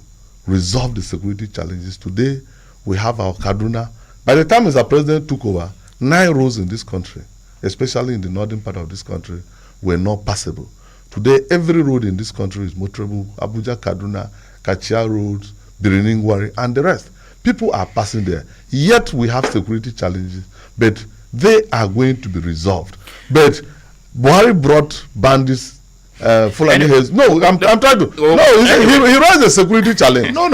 resolve the security challenges. Today, we have our Kaduna. By the time Mr. President took over, 9 roads in this country, especially in the northern part of this country, were not passable. Today, every road in this country is motorable. Abuja, Kaduna, Kachia roads, Biriningwari, and the rest. People are passing there. Yet we have security challenges, but they are going to be resolved. But Buhari brought bandits, Fulani Hills. No, I'm trying to. He raised a security challenge. No.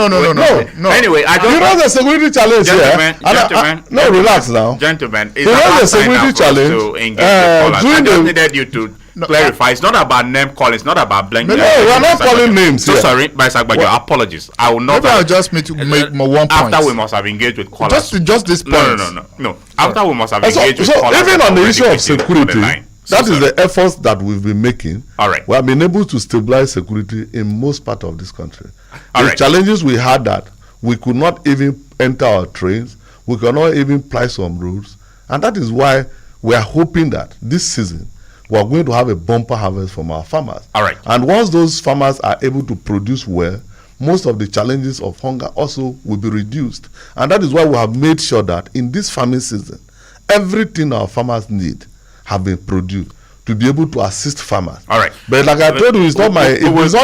Anyway, he raised a security challenge gentlemen, no, relax now. Gentlemen, he raised a security challenge. I just needed you to clarify. It's not about name calling. It's not about blanking. No, we are not calling names. So sorry, Barrister, apologies. I will not. Maybe I'll just make one point. After we must have engaged with callers. Just this point. No. After we must have engaged with callers. So even on the issue of security, that is the efforts that we've been making. All right. We have been able to stabilize security in most part of this country. The challenges we had that we could not even enter our trains, we could not even ply some roads, and that is why we are hoping that this season we are going to have a bumper harvest from our farmers. All right. And once those farmers are able to produce well, most of the challenges of hunger also will be reduced. And that is why we have made sure that in this farming season, everything our farmers need have been produced to be able to assist farmers. All right. But like I told you, it's not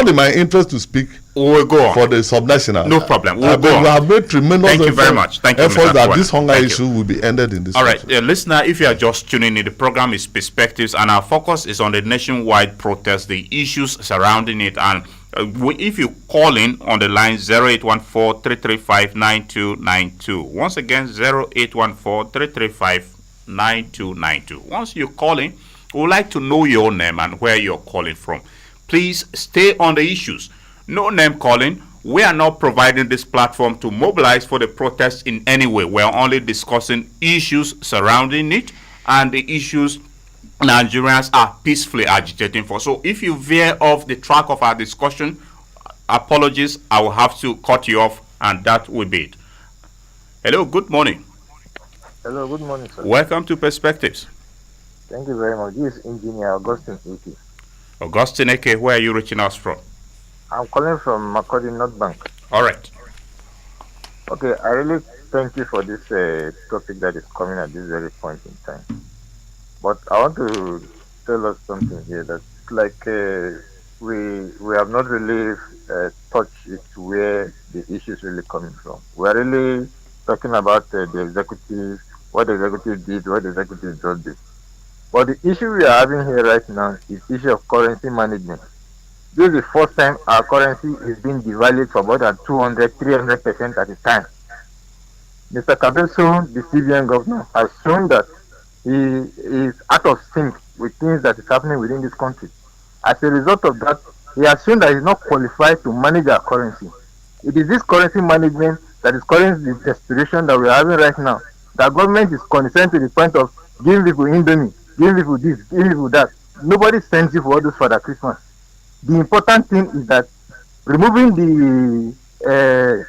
in my interest to speak we'll go on. For the subnational. No problem. We'll go on. We have made tremendous Thank you very much. Thank you, efforts that this hunger issue will be ended in this All right, listener, if you are just tuning in, the program is Perspectives, and our focus is on the nationwide protest, the issues surrounding it, and if you call in on the line 0814-335-9292. Once again, 0814-335-9292. Once you call in, we would like to know your name and where you're calling from. Please stay on the issues. No name calling. We are not providing this platform to mobilize for the protest in any way. We are only discussing issues surrounding it and the issues Nigerians are peacefully agitating for. So if you veer off the track of our discussion, apologies, I will have to cut you off, and that will be it. Hello, good morning. Hello, good morning, sir. Welcome to Perspectives. Thank you very much. This is Engineer Augustine Eke. Augustine Eke, where are you reaching us from? I'm calling from Makurdi North Bank. All right. Okay, I really thank you for this topic that is coming at this very point in time. But I want to tell us something here that, like, we have not really touched it where the issue is really coming from. We're really talking about the executive, what the executive did, what the executive just did. But the issue we are having here right now is issue of currency management. This is the first time our currency is being devalued for more than 200, 300% at a time. Mr. Kabeso, the CBN governor, has shown that he is out of sync with things that is happening within this country. As a result of that, he has shown that he is not qualified to manage our currency. It is this currency management that is causing the desperation that we are having right now. The government is concerned to the point of giving people indomie, giving people this, giving people that. Nobody sends you for all those for the Christmas. The important thing is that removing the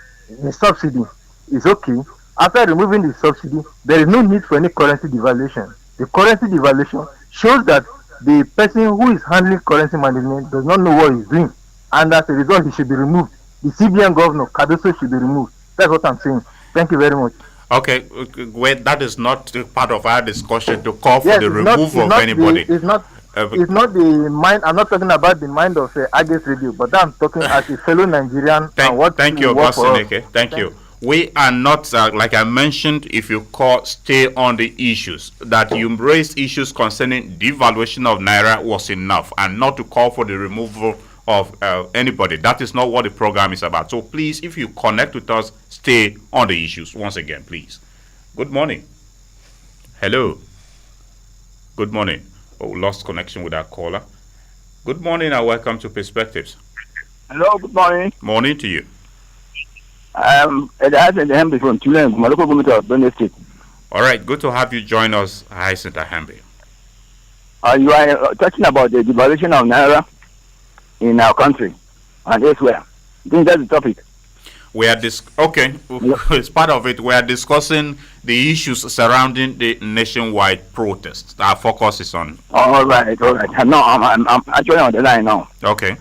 subsidy is okay. After removing the subsidy, there is no need for any currency devaluation. The currency devaluation shows that the person who is handling currency management does not know what he's doing, and as a result, he should be removed. The CBN governor, Cardoso, should be removed. That's what I'm saying. Thank you very much. Okay, wait, that is not part of our discussion to call for the removal of anybody. It's not the mind. I'm not talking about the mind of Agate Radio, but I'm talking as a fellow Nigerian. Thank you, Bosineke. Thank you. We are not, like I mentioned, if you call, stay on the issues. That you raised issues concerning devaluation of Naira was enough, and not to call for the removal of anybody. That is not what the program is about. So please, if you connect with us, stay on the issues. Once again, please. Good morning. Hello. Good morning. Oh, lost connection with our caller. Good morning and welcome to Perspectives. Hello, good morning. Morning to you. Agate from Tulane, my local government of Benue State. All right, good to have you join us, Hyacinth Ahambe. You are talking about the devaluation of Naira in our country and elsewhere. I think that's the topic. We are it's part of it. We are discussing the issues surrounding the nationwide protests. Our focus is on. All right. No, I'm actually on the line now. Okay.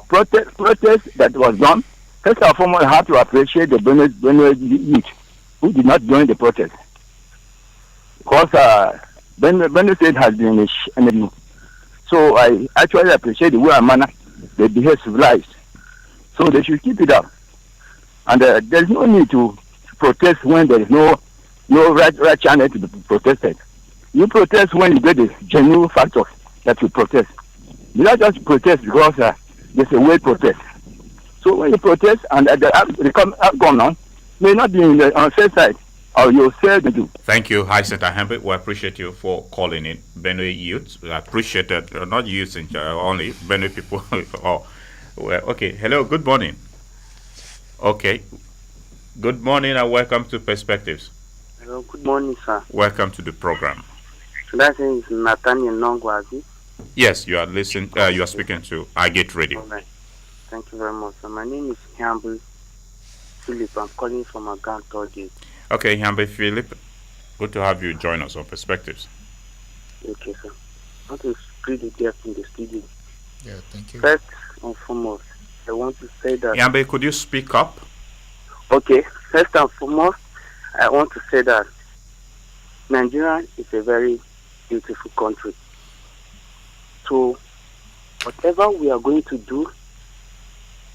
Protest that was done. First and foremost, I have to appreciate the Benue youth who did not join the protest, because Benue State has been an enemy. So I actually appreciate the way and manner they behave civilized. So they should keep it up. And there's no need to protest when there is no right channel to be protested. You protest when you get the genuine factors that you protest. You not just protest because there's a way to protest. So when you protest and the outcome on may not be on the safe side, or you'll say to do. Thank you, Hyacinth Ahambe. We appreciate you for calling in. Benue youth, we appreciate it. Not youth only, Benue people. Okay, hello, good morning. Okay, good morning and welcome to Perspectives. Hello, good morning, sir. Welcome to the program. Should I say it's Nathaniel Nongwazi? Yes, you are listening. You are speaking to Agate Radio. All right. Thank you very much, sir. My name is Hamble Philip. I'm calling from Agate. Okay, Hambe Philip, good to have you join us on Perspectives. Okay, sir. I want to greet the guests in the studio. Yeah, thank you. First and foremost, I want to say that... Hambe, could you speak up? Okay, first and foremost, I want to say that Nigeria is a very beautiful country. So, whatever we are going to do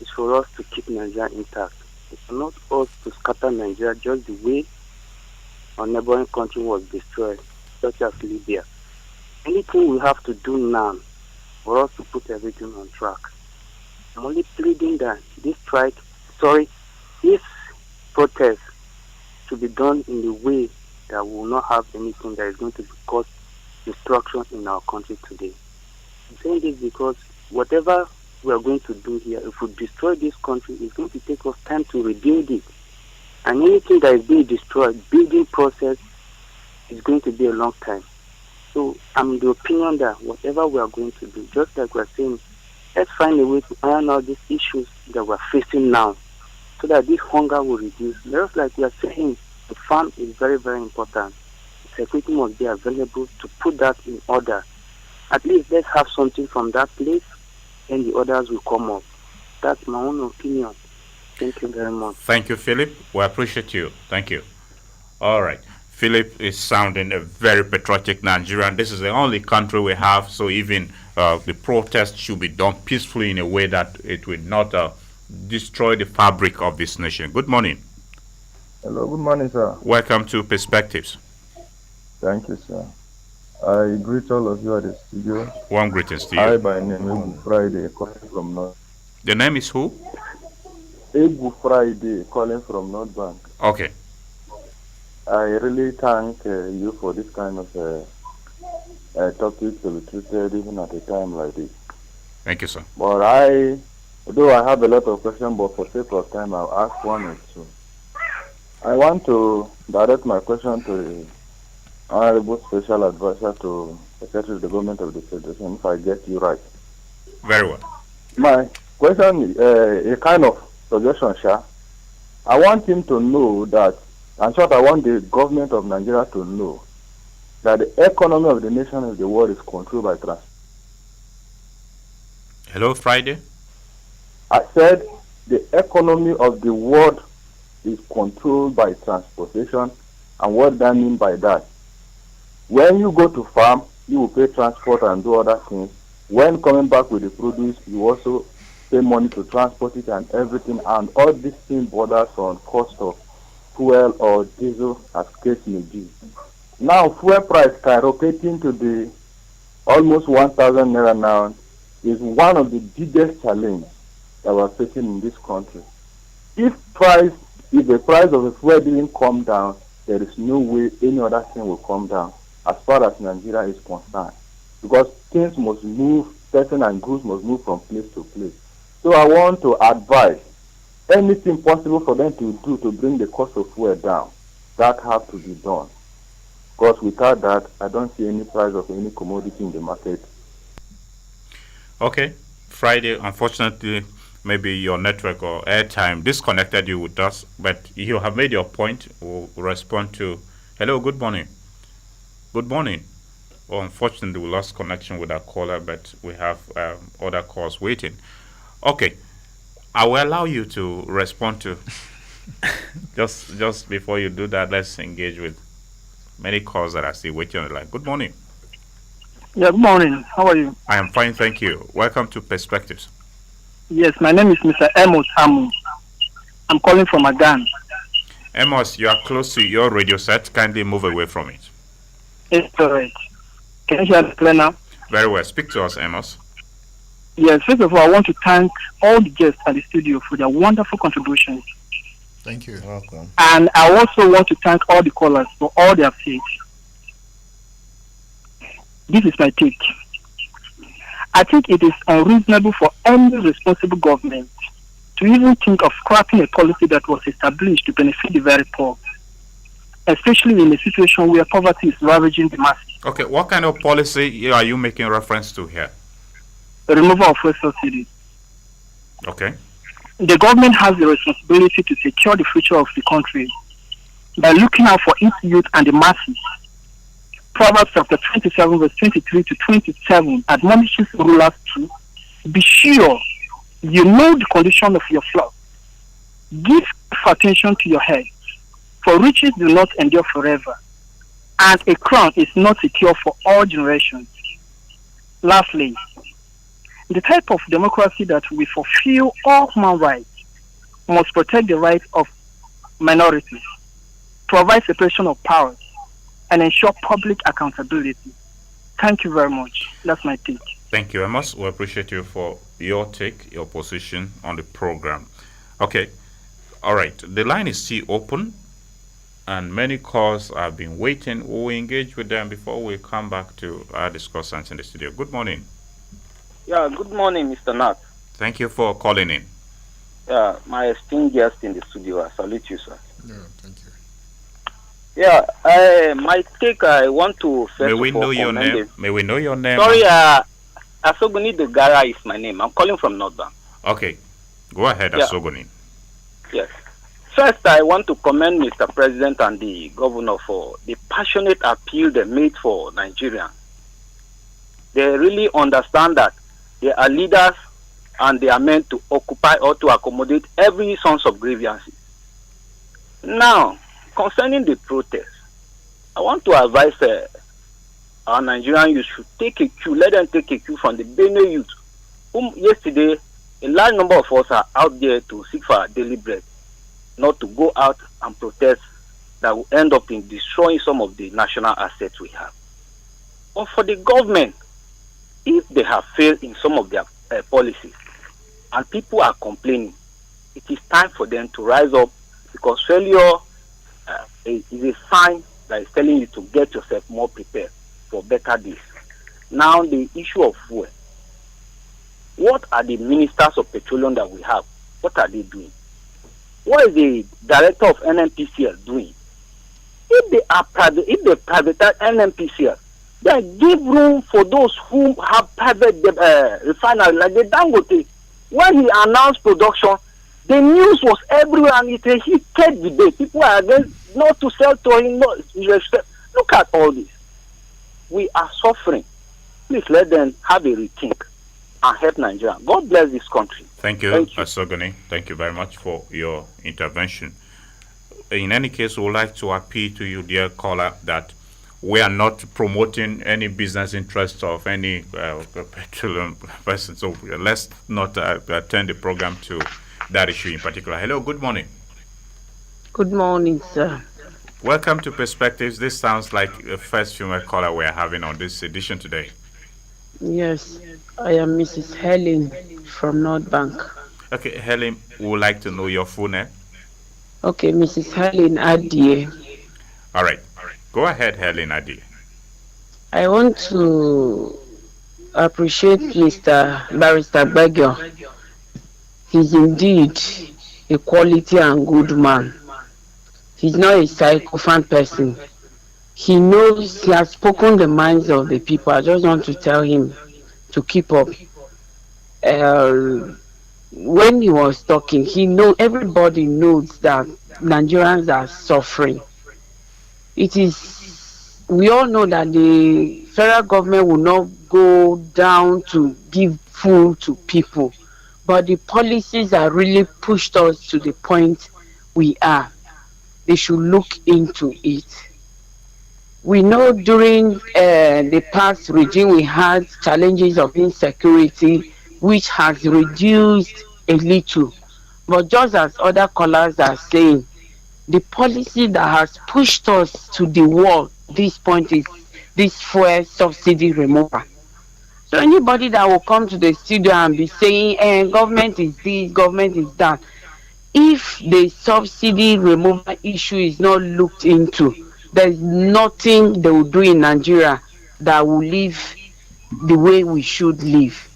is for us to keep Nigeria intact. It's not us to scatter Nigeria just the way our neighboring country was destroyed, such as Libya. Anything we have to do now for us to put everything on track. I'm only pleading that this protest should be done in the way that we will not have anything that is going to cause destruction in our country today. I'm saying this because whatever we are going to do here, if we destroy this country, it's going to take us time to rebuild it. And anything that is being destroyed, building process is going to be a long time. So I'm in the opinion that whatever we are going to do, just like we're saying, let's find a way to iron out these issues that we're facing now, so that this hunger will reduce. Just like we are saying, the farm is very, very important. Security must be available to put that in order. At least let's have something from that place, and the others will come up. That's my own opinion. Thank you very much. Thank you, Philip. We appreciate you. Thank you. All right. Philip is sounding a very patriotic Nigerian. This is the only country we have, so even the protest should be done peacefully in a way that it will not destroy the fabric of this nation. Good morning. Hello, good morning, sir. Welcome to Perspectives. Thank you, sir. I greet all of you at the studio. Warm greetings to you. I, by name, Egu Friday, calling from North. The name is who? Egu Friday, calling from North Bank. Okay. I really thank you for this kind of topic to be treated even at a time like this. Thank you, sir. But though I have a lot of questions, but for sake of time, I'll ask one or two. I want to direct my question to the Honorable Special Advisor to the Secretary of the Government of the Federation, if I get you right. Very well. My question is a kind of suggestion, Sha. I want him to know that, in short, I want the government of Nigeria to know that the economy of the nation of the world is controlled by transport. Hello, Friday. I said the economy of the world is controlled by transportation, and what that mean by that? When you go to farm, you will pay transport and do other things. When coming back with the produce, you also pay money to transport it and everything, and all these things borders on cost of fuel or diesel, as case may be. Now, fuel price skyrocketing to the almost 1,000 naira now is one of the biggest challenges that we're facing in this country. If the price of the fuel didn't come down, there is no way any other thing will come down as far as Nigeria is concerned. Because things must move, person and goods must move from place to place. So I want to advise anything possible for them to do to bring the cost of fuel down. That has to be done. Because without that, I don't see any price of any commodity in the market. Okay. Friday, unfortunately, maybe your network or airtime disconnected you with us, but you have made your point. We'll respond to. Hello, good morning. Good morning. Well, unfortunately, we lost connection with our caller, but we have other calls waiting. Okay, I will allow you to respond to. just before you do that, let's engage with many calls that are still waiting on the line. Good morning. Yeah, good morning. How are you? I am fine, thank you. Welcome to Perspectives. Yes, my name is Mr. Amos Amu. I'm calling from Agate. Amos, you are close to your radio set. Kindly move away from it. It's alright. Can you hear me clear now? Very well. Speak to us, Amos. Yes, first of all, I want to thank all the guests at the studio for their wonderful contributions. Thank you. Welcome. And I also want to thank all the callers for all their faith. This is my take. I think it is unreasonable for any responsible government to even think of scrapping a policy that was established to benefit the very poor, especially in a situation where poverty is ravaging the masses. Okay, what kind of policy are you making reference to here? The removal of fuel subsidies. Okay. The government has the responsibility to secure the future of the country by looking out for its youth and the masses. Proverbs chapter 27 verse 23 to 27 admonishes rulers to be sure you know the condition of your flock. Give attention to your head, for riches do not endure forever, and a crown is not secure for all generations. Lastly, the type of democracy that will fulfill all human rights must protect the rights of minorities, provide separation of powers, and ensure public accountability. Thank you very much. That's my take. Thank you, Amos. We appreciate you for your take, your position on the program. Okay. All right. The line is still open, and many calls have been waiting. We'll engage with them before we come back to our discussants in the studio. Good morning. Yeah, good morning, Mr. Nat. Thank you for calling in. Yeah, my esteemed guest in the studio. I salute you, sir. Yeah, thank you. Yeah, my take, I want to first May we of all know your commend name? May we know your name? Sorry, Asoguni De Gara is my name. I'm calling from Northbound. Okay. Go ahead, Yeah. Asogoni. Yes. First, I want to commend Mr. President and the governor for the passionate appeal they made for Nigeria. They really understand that they are leaders and they are meant to occupy or to accommodate every source of grievances. Now, concerning the protest, I want to advise our Nigerian youth should take a cue, let them take a cue from the Benue youth, whom yesterday A large number of us are out there to seek for our daily bread, not to go out and protest that will end up in destroying some of the national assets we have. But for the government, if they have failed in some of their policies and people are complaining, it is time for them to rise up, because failure is a sign that is telling you to get yourself more prepared for better days. Now, the issue of fuel. What are the ministers of petroleum that we have? What are they doing? What is the director of NNPCL doing? If they privatize NNPCL, then give room for those who have private refinery like the Dangote. When he announced production, the news was everywhere and it a heated debate. People are against not to sell to him. Look at all this. We are suffering. Please let them have a rethink and help Nigeria. God bless this country. Thank you, Asogani. Thank you very much for your intervention. In any case, we would like to appeal to you, dear caller, that we are not promoting any business interests of any petroleum person. So let's not attend the program to that issue in particular. Hello, good morning. Good morning, sir. Welcome to Perspectives. This sounds like the first female caller we are having on this edition today. Yes, I am Mrs. Helen from North Bank. Okay, Helen, we would like to know your full name. Okay, Mrs. Helen Adie. All right. Go ahead, Helen Adie. I want to appreciate Mr. Barrister Bagyo. He's indeed a quality and good man. He's not a sycophant person. He knows, he has spoken the minds of the people. I just want to tell him to keep up. When he was talking, everybody knows that Nigerians are suffering. We all know that the federal government will not go down to give food to people, but the policies are really pushed us to the point we are. They should look into it. We know during the past regime we had challenges of insecurity, which has reduced a little. But just as other callers are saying, the policy that has pushed us to the wall at this point is this fuel subsidy removal. So anybody that will come to the studio and be saying, government is this, government is that, if the subsidy removal issue is not looked into, there's nothing they will do in Nigeria that will live the way we should live.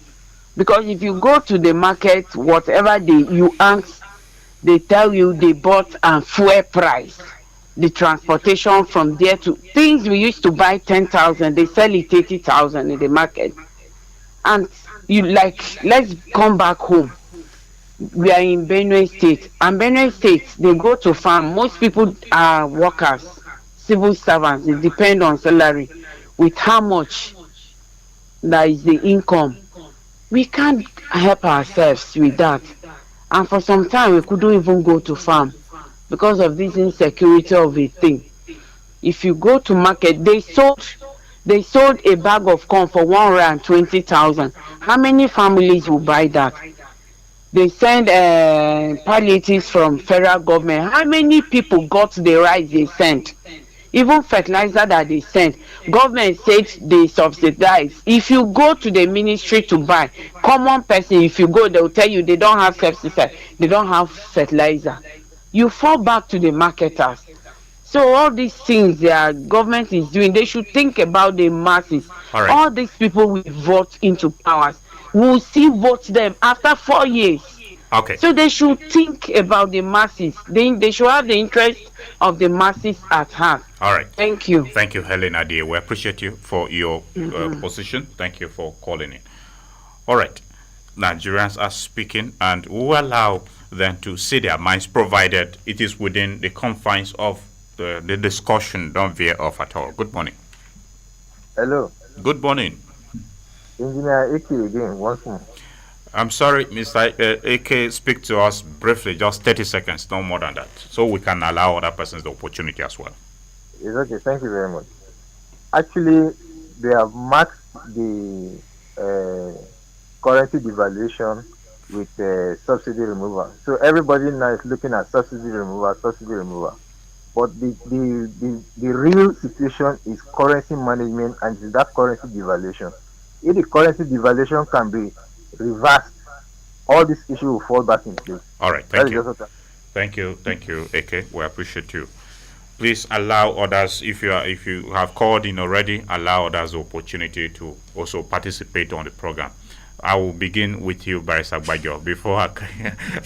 Because if you go to the market, whatever you ask, they tell you they bought and fuel price. The transportation from there to things we used to buy 10,000, they sell it 80,000 in the market. And let's come back home. We are in Benue State, and Benue State, they go to farm. Most people are workers, civil servants. They depend on salary. With how much that is the income, we can't help ourselves with that. And for some time, we couldn't even go to farm because of this insecurity of a thing. If you go to market, they sold a bag of corn for 120,000. How many families will buy that? They send palliatives from federal government. How many people got the rice they sent? Even fertilizer that they sent, government said they subsidize. If you go to the ministry to buy, common person, if you go, they will tell you they don't have subsidy, they don't have fertilizer. You fall back to the marketers. So all these things that government is doing, they should think about the masses. All these people we vote into powers, we'll still vote them after 4 years. Okay. So they should think about the masses. They should have the interest of the masses at heart. All right. Thank you. Thank you, Helen Adie. We appreciate you for your position. Thank you for calling in. All right. Nigerians are speaking, and we will allow them to say their minds, provided it is within the confines of the discussion. Don't veer off at all. Good morning. Hello. Good morning. Engineer Ike again, once more. I'm sorry, Mr. AK, speak to us briefly, just 30 seconds, no more than that, so we can allow other persons the opportunity as well. It's okay, thank you very much. Actually, they have marked the currency devaluation with subsidy removal. So everybody now is looking at subsidy removal, subsidy removal. But the real situation is currency management and is that currency devaluation. If the currency devaluation can be reversed, all this issue will fall back in place. All right, That thank is you. just what Thank you, Eke. We appreciate you. Please allow others, if you have called in already, allow others the opportunity to also participate on the program. I will begin with you, Barrister Bajo, before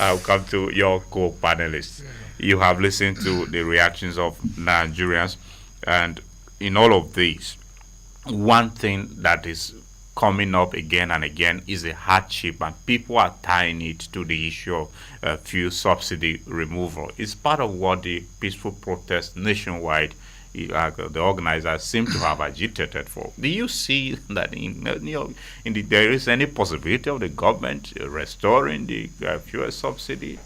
I'll come to your co-panelists. You have listened to the reactions of Nigerians, and in all of these, one thing that is coming up again and again is a hardship, and people are tying it to the issue of fuel subsidy removal. It's part of what the peaceful protest nationwide, the organizers seem to have agitated for. Do you see that there is any possibility of the government restoring the fuel subsidy?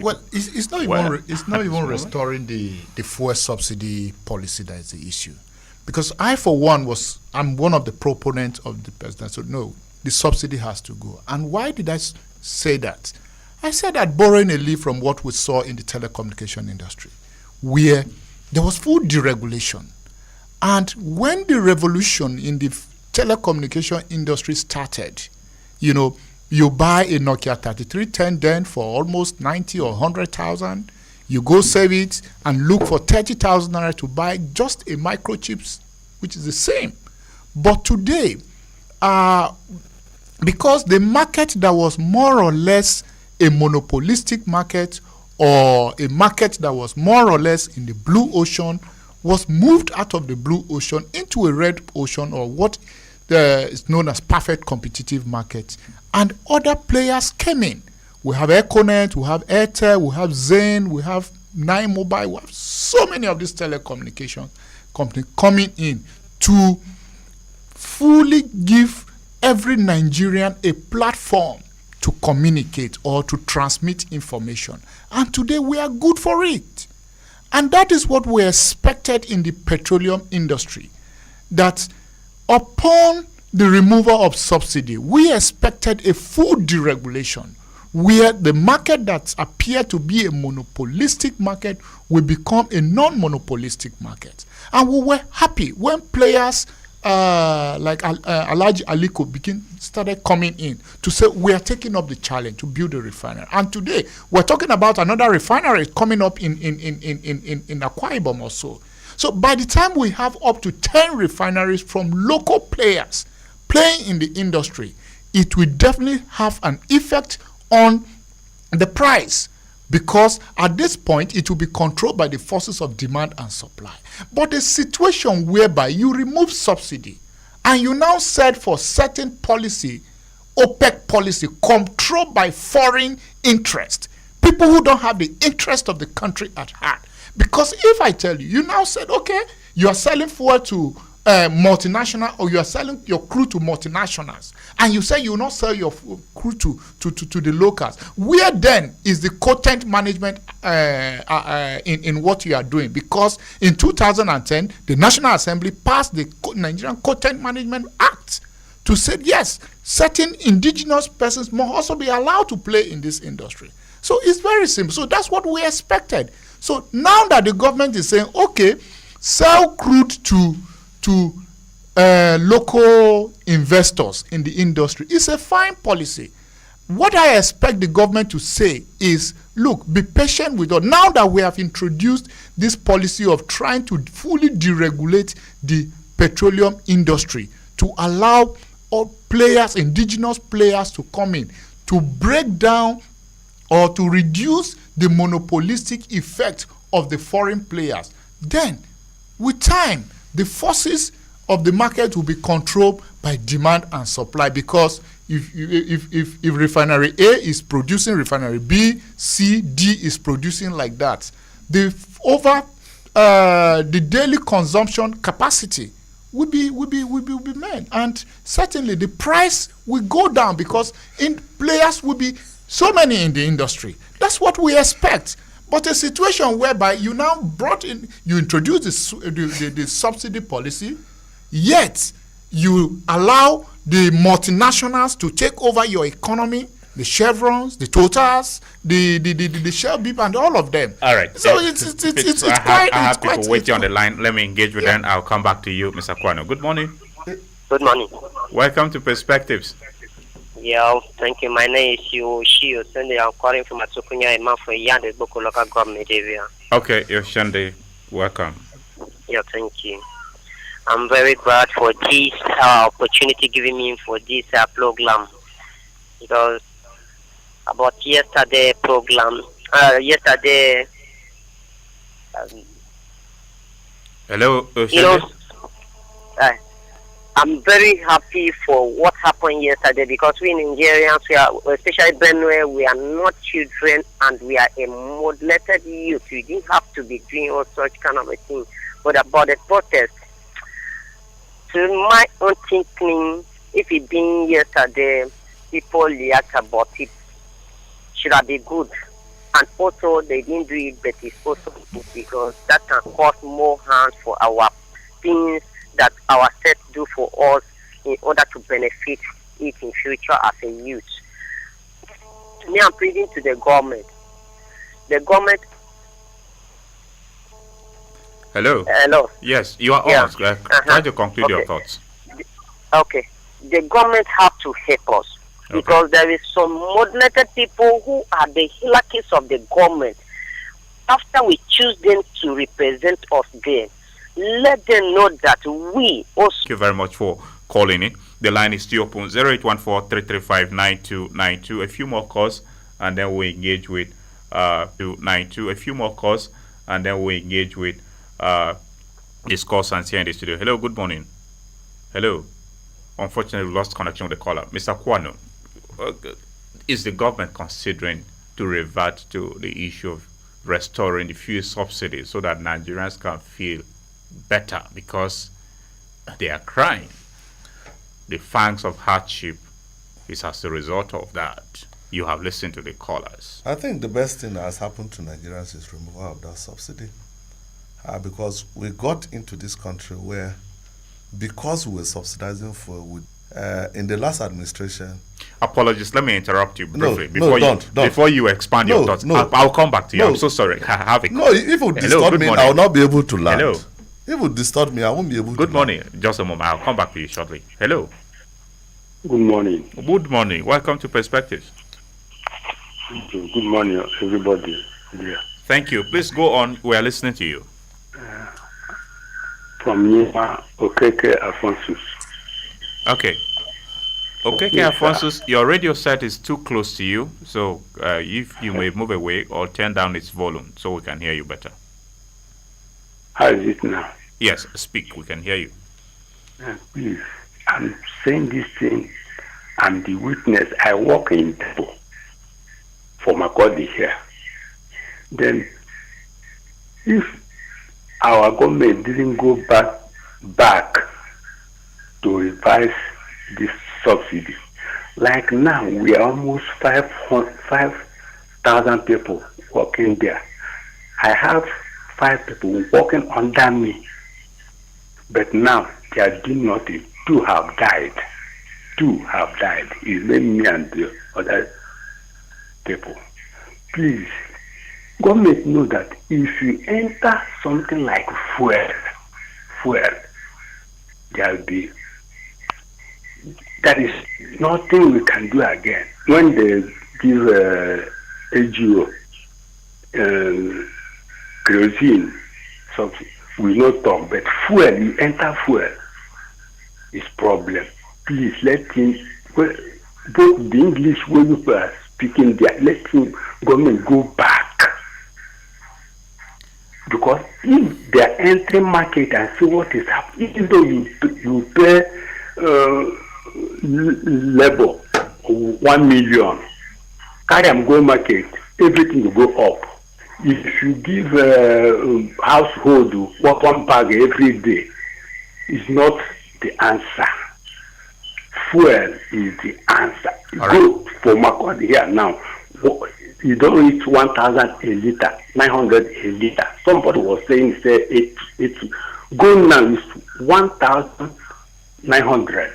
Well, it's not even restoring the fuel subsidy policy that is the issue. Because I, for one, I'm one of the proponents of the president. So no, the subsidy has to go. And why did I say that? I said that borrowing a leaf from what we saw in the telecommunication industry, where there was full deregulation. And when the revolution in the telecommunication industry started, you buy a Nokia 3310 then for almost 90 or 100,000. You go save it and look for 30,000 naira to buy just a microchips, which is the same. But today, because the market that was more or less a monopolistic market, or a market that was more or less in the blue ocean, was moved out of the blue ocean into a red ocean, or what is known as perfect competitive market. And other players came in. We have Econet, we have Airtel, we have Zen, we have Nine Mobile, we have so many of these telecommunication companies coming in to fully give every Nigerian a platform to communicate or to transmit information. And today we are good for it. And that is what we expected in the petroleum industry. That upon the removal of subsidy, we expected a full deregulation, where the market that appeared to be a monopolistic market will become a non-monopolistic market. And we were happy when players like Alhaji Aliko started coming in to say we are taking up the challenge to build a refinery. And today we're talking about another refinery coming up in Akwa Ibom also. So by the time we have up to 10 refineries from local players playing in the industry, it will definitely have an effect on the price, because at this point it will be controlled by the forces of demand and supply. But a situation whereby you remove subsidy and you now set for certain policy, OPEC policy, controlled by foreign interest, people who don't have the interest of the country at heart. Because if I tell you, you now said, okay, you are selling fuel to multinational, or you are selling your crude to multinationals, and you say you will not sell your crude to the locals. Where then is the content management in what you are doing? Because in 2010, the National Assembly passed the Nigerian Content Management Act to say, yes, certain indigenous persons must also be allowed to play in this industry. So it's very simple. So that's what we expected. So now that the government is saying, okay, sell crude to local investors in the industry, it's a fine policy. What I expect the government to say is, look, be patient with us. Now that we have introduced this policy of trying to fully deregulate the petroleum industry, to allow all players, indigenous players, to come in, to break down or to reduce the monopolistic effect of the foreign players, then with time, the forces of the market will be controlled by demand and supply. Because if refinery A is producing, refinery B, C, D is producing like that, the daily consumption capacity will be met, and certainly the price will go down, because players will be so many in the industry. That's what we expect. But a situation whereby you now you introduce the subsidy policy, yet you allow the multinationals to take over your economy, the Chevrons, the Totals, the Shell Beep, and all of them. All right. So it's I have people waiting on the line. Let me engage with them. I'll come back to you, Mr. Kwano. Good morning. Good morning. Welcome to Perspectives. Yeah, thank you. My name is Yoshio Sunday. I'm calling from Atukunya, Emma for Yande Boko local government area. Okay, Yoshande, welcome. Yeah, thank you. I'm very glad for this opportunity given me for this program, because about yesterday program, yesterday. Hello, Yoshande. You know, I'm very happy for what happened yesterday, because we Nigerians, especially Benue, we are not children and we are a moderated youth. We didn't have to be doing all such kind of a thing. But about the protest, to my own thinking, if it been yesterday, people react about it, should have been good. And also, they didn't do it, but it's also good, because that can cause more harm for our things that our state do for us in order to benefit it in future as a youth. Me, I'm pleading to the government. The government. Hello. Hello. Yes, you are on. Try to conclude your thoughts. Okay. The government have to help us, because there is some moderated people who are the hierarchies of the government. After we choose them to represent us there, let them know that we also. Thank you very much for calling in. The line is still open, 0814-335-9292. A few more calls, and then we engage with 292. A few more calls, and then we engage with this call and here in the studio. Hello, good morning. Hello. Unfortunately, we lost connection with the caller. Mr. Kwano, is the government considering to revert to the issue of restoring the fuel subsidies so that Nigerians can feel better, because they are crying? The fangs of hardship is as a result of that. You have listened to the callers. I think the best thing that has happened to Nigerians is removal of that subsidy, because we got into this country where, because we were subsidizing fuel in the last administration. Apologies, let me interrupt you briefly don't. Before you expand your thoughts. I'll come back to you. I'm so sorry. Have a call. No, if you disturb me, I will not be able to land. Hello. If you disturb me, I won't be able to. Good morning. Just a moment. I'll come back to you shortly. Hello. Good morning. Good morning. Welcome to Perspectives. Good morning, everybody. Yeah. Thank you. Please go on. We are listening to you. From Yema, Okeke Alphonsus. Okay. Okay, Yes, Alphonsus, your radio set is too close to you, so if you may move away or turn down its volume so we can hear you better. How is it now? Yes, speak. We can hear you. Please, I'm saying this thing. I'm the witness. I work in Depot for Makodi here. Then, if our government didn't go back to revise this subsidy, like now we are almost 5,000 people working there. I have 5 people working under me, but now they are doing nothing. 2 have died. It's me and the other people. Please, government know that if you enter something like fuel, there is nothing we can do again. When they give AGO, kerosene, something, we not talk, but fuel, you enter fuel, is problem. Please let him, both the English way you are speaking there, let him, government go back. Because if they are entering market and see what is happening, even though you pay labor 1 million, carry them go market, everything will go up. If you give household 1 bag every day, it's not the answer. Fuel is the answer. Go for Makodi here now. You don't reach 1,000 a liter, 900 a liter. Somebody was saying, it's go now is 1,900.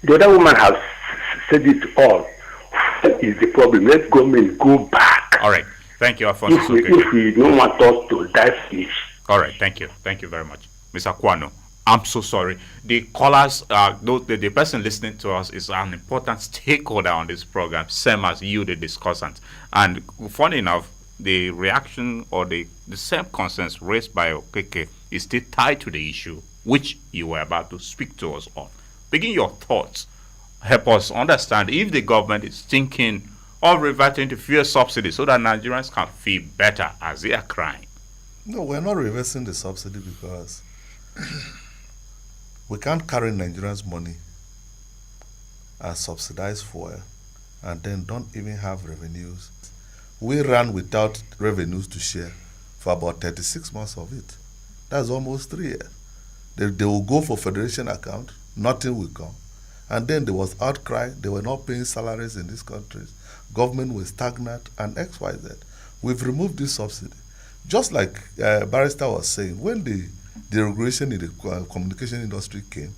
The other woman has said it all. That is the problem. Let government go back. All right. Thank you, Alfonso. If we don't want us to die finish. All right. Thank you. Thank you very much. Mr. Kwano, I'm so sorry. The callers, the person listening to us is an important stakeholder on this program, same as you, the discussant. And funny enough, the reaction or the same concerns raised by Okeke is still tied to the issue which you were about to speak to us on. Begin your thoughts. Help us understand if the government is thinking of reverting to fuel subsidy so that Nigerians can feel better as they are crying. No, we're not reversing the subsidy because we can't carry Nigerians' money and subsidize fuel and then don't even have revenues. We ran without revenues to share for about 36 months of it. That's almost 3 years. They will go for federation account, nothing will come. And then there was outcry, they were not paying salaries in these countries. Government was stagnant and XYZ. We've removed this subsidy. Just like Barrister was saying, when the regulation in the communication industry came,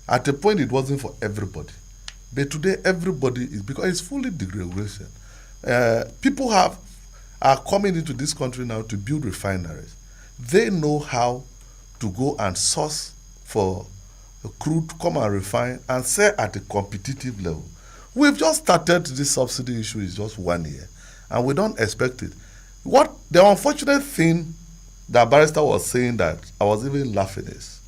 at a point it wasn't for everybody. But today everybody is, because it's fully deregulation. People are coming into this country now to build refineries. They know how to go and source for crude, come and refine and sell at a competitive level. We've just started this subsidy issue is just 1 year, and we don't expect it. What the unfortunate thing that Barrister was saying that I was even laughing is,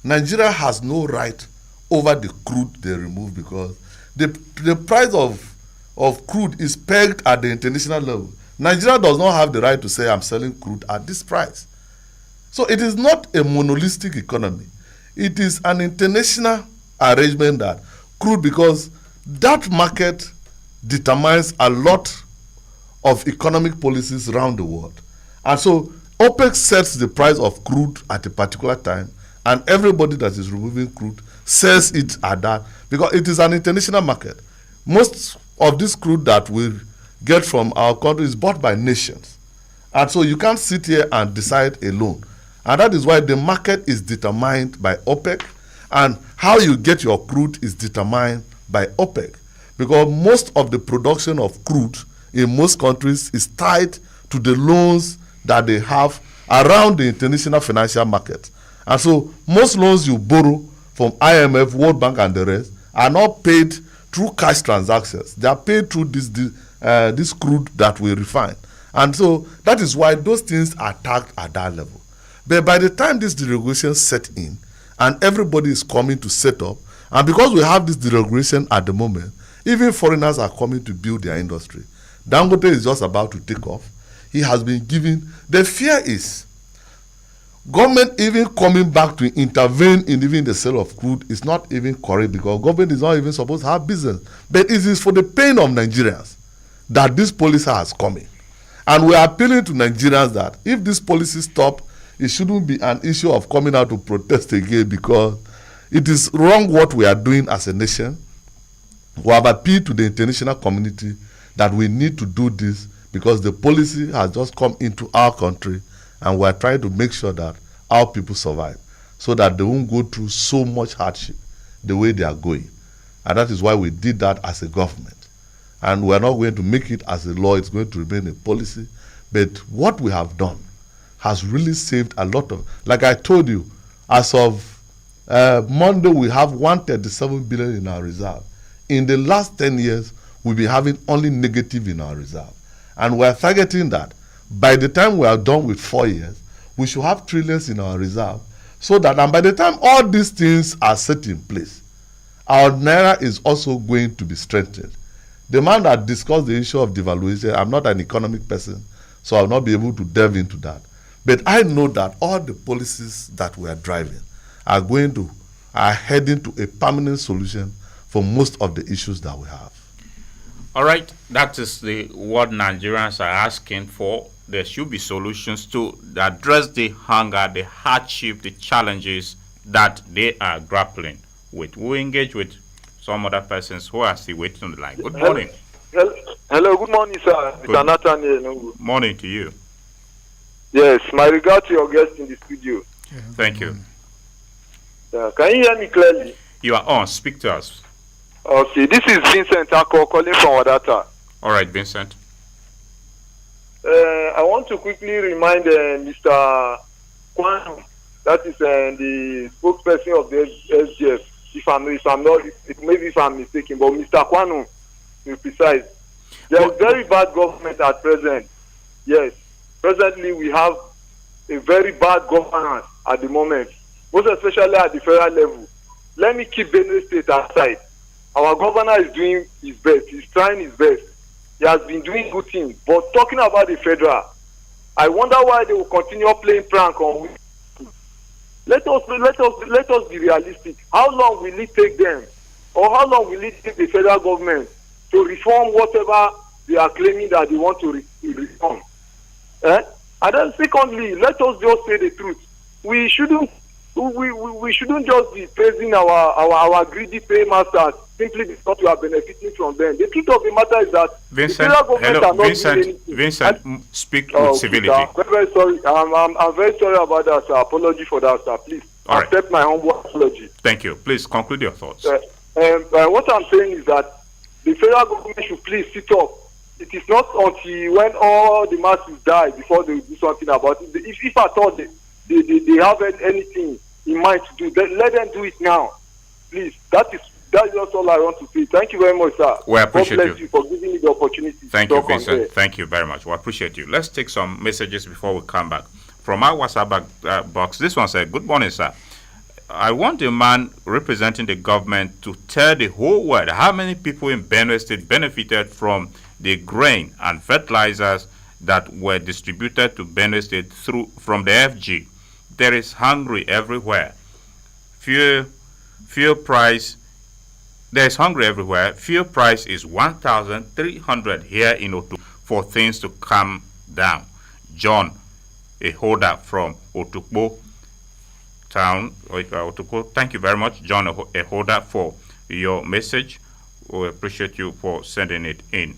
Nigeria has no right over the crude they remove because the price of crude is pegged at the international level. Nigeria does not have the right to say I'm selling crude at this price. So it is not a monolistic economy. It is an international arrangement that crude, because that market determines a lot of economic policies around the world. And so OPEC sets the price of crude at a particular time, and everybody that is removing crude sells it at that, because it is an international market. Most of this crude that we get from our country is bought by nations. And so you can't sit here and decide alone. And that is why the market is determined by OPEC, and how you get your crude is determined by OPEC. Because most of the production of crude in most countries is tied to the loans that they have around the international financial market. And so most loans you borrow from IMF, World Bank, and the rest are not paid through cash transactions. They are paid through this crude that we refine. And so that is why those things are tagged at that level. But by the time this deregulation set in, and everybody is coming to set up, and because we have this deregulation at the moment, even foreigners are coming to build their industry. Dangote is just about to take off. He has been given, the fear is, government even coming back to intervene in even the sale of crude is not even correct, because government is not even supposed to have business. But it is for the pain of Nigerians that this policy has come in. And we are appealing to Nigerians that if this policy stop, it shouldn't be an issue of coming out to protest again, because it is wrong what we are doing as a nation. We have appealed to the international community that we need to do this, because the policy has just come into our country, and we are trying to make sure that our people survive, so that they won't go through so much hardship the way they are going. And that is why we did that as a government. And we are not going to make it as a law, it's going to remain a policy. But what we have done has really saved a lot of, like I told you, as of Monday, we have 137 billion in our reserve. In the last 10 years, we'll be having only negative in our reserve. And we're targeting that by the time we are done with 4 years, we should have trillions in our reserve, so that, and by the time all these things are set in place, our naira is also going to be strengthened. The man that discussed the issue of devaluation, I'm not an economic person, so I'll not be able to delve into that. But I know that all the policies that we are driving are heading to a permanent solution for most of the issues that we have. All right, that is what Nigerians are asking for. There should be solutions to address the hunger, the hardship, the challenges that they are grappling with. We'll engage with some other persons who are still waiting on the line. Good morning. Hello, good morning, sir. Mr. Nathan. Morning to you. Yes, my regard to your guest in the studio. Thank you. Can you hear me clearly? You are on. Speak to us. Okay, this is Vincent Ako calling from Wadata. All right, Vincent. I want to quickly remind Mr. Kwan, that is the spokesperson of the SGF. Maybe if I'm mistaken, but Mr. Kwanu, to be precise, there is very bad government at present. Yes, presently we have a very bad governance at the moment, most especially at the federal level. Let me keep Benue State aside. Our governor is doing his best. He's trying his best. He has been doing good things. But talking about the federal, I wonder why they will continue playing prank on. Let us be realistic. How long will it take them, or how long will it take the federal government to reform whatever they are claiming that they want to reform? And then secondly, let us just say the truth. We shouldn't just be praising our greedy paymasters simply because we are benefiting from them. The truth of the matter is that Vincent, the federal government are not doing Vincent, speak with civility. I'm very sorry. I'm very sorry about that, sir. Apology for that, sir. Please accept my humble apology. Thank you. Please conclude your thoughts. What I'm saying is that the federal government should please sit up. It is not until when all the masses die before they will do something about it. If at all they have anything in mind to do, then let them do it now. Please. That's just all I want to say. Thank you very much, sir. We appreciate God bless you for giving me the opportunity. Thank you, Vincent. Thank you very much. We appreciate you. Let's take some messages before we come back. From our WhatsApp box, this one said, "Good morning, sir. I want a man representing the government to tell the whole world how many people in Benue State benefited from the grain and fertilizers that were distributed to Benue State from the FG. There is hunger everywhere. Fuel price. There is hunger everywhere. Fuel price is 1,300 here in Otu for things to calm down." John, a holder from Otukpo town, Otukpo. Thank you very much, John, a holder, for your message. We appreciate you for sending it in.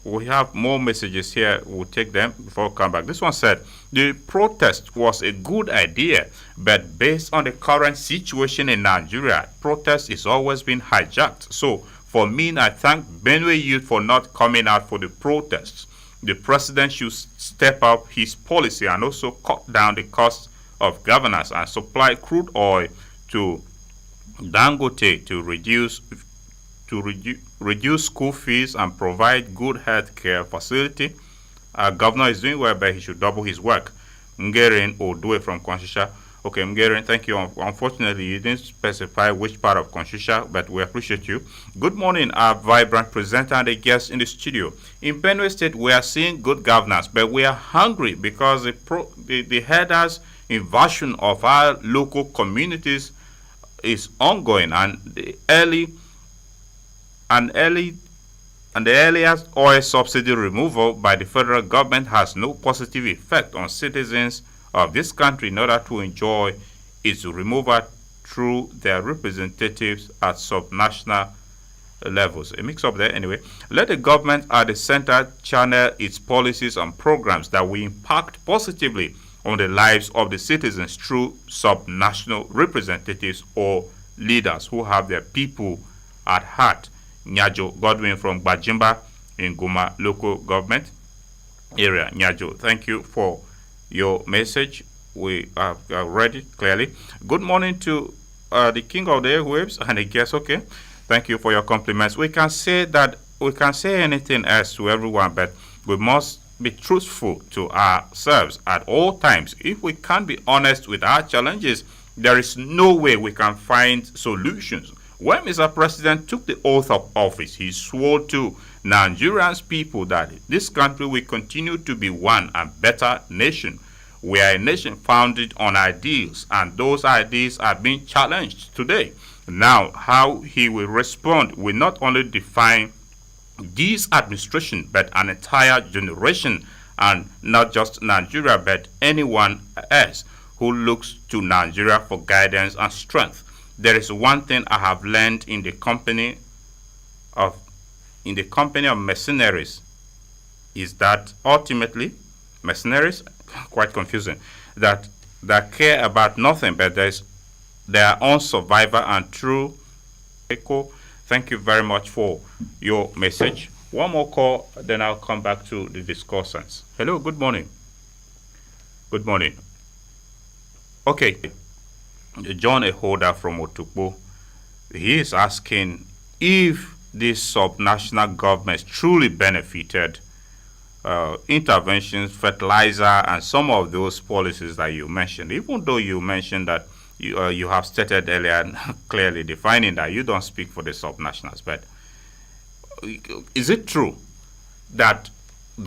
We have more messages here. We'll take them before we come back. This one said, "The protest was a good idea, but based on the current situation in Nigeria, protest is always been hijacked. So, for me, I thank Benue youth for not coming out for the protests. The president should step up his policy and also cut down the cost of governance and supply crude oil to Dangote to reduce school fees and provide good health care facility. Our governor is doing well, but he should double his work." Ngeren Odue from Konshisha. Okay, Ngeren, thank you. Unfortunately, you didn't specify which part of Konshisha, but we appreciate you. Good morning, our vibrant presenter and the guests in the studio. In Benue State, we are seeing good governance, but we are hungry because the headers invasion of our local communities is ongoing, and the earliest oil subsidy removal by the federal government has no positive effect on citizens of this country in order to enjoy its removal through their representatives at subnational levels. A mix up there anyway. Let the government at the center channel its policies and programs that will impact positively on the lives of the citizens through subnational representatives or leaders who have their people at heart. Nyajo Godwin from Bajimba in Guma local government area. Nyajo, thank you for your message. We have read it clearly. Good morning to the king of the airwaves and the guests. Okay, thank you for your compliments. We can say anything else to everyone, but we must be truthful to ourselves at all times. If we can't be honest with our challenges, there is no way we can find solutions. When Mr. President took the oath of office, he swore to Nigerians people that this country will continue to be one and better nation. We are a nation founded on ideals, and those ideals are being challenged today. Now, how he will respond will not only define this administration, but an entire generation, and not just Nigeria, but anyone else who looks to Nigeria for guidance and strength. There is one thing I have learned in the company of mercenaries, is that ultimately mercenaries, quite confusing, that care about nothing but their own survival and true echo. Thank you very much for your message. One more call, then I'll come back to the discussants. Hello, good morning. Good morning. Okay, John Ehoda from Otukpo, he is asking if these subnational governments truly benefited interventions, fertilizer, and some of those policies that you mentioned, even though you mentioned that you have stated earlier clearly defining that you don't speak for the subnationals, but is it true that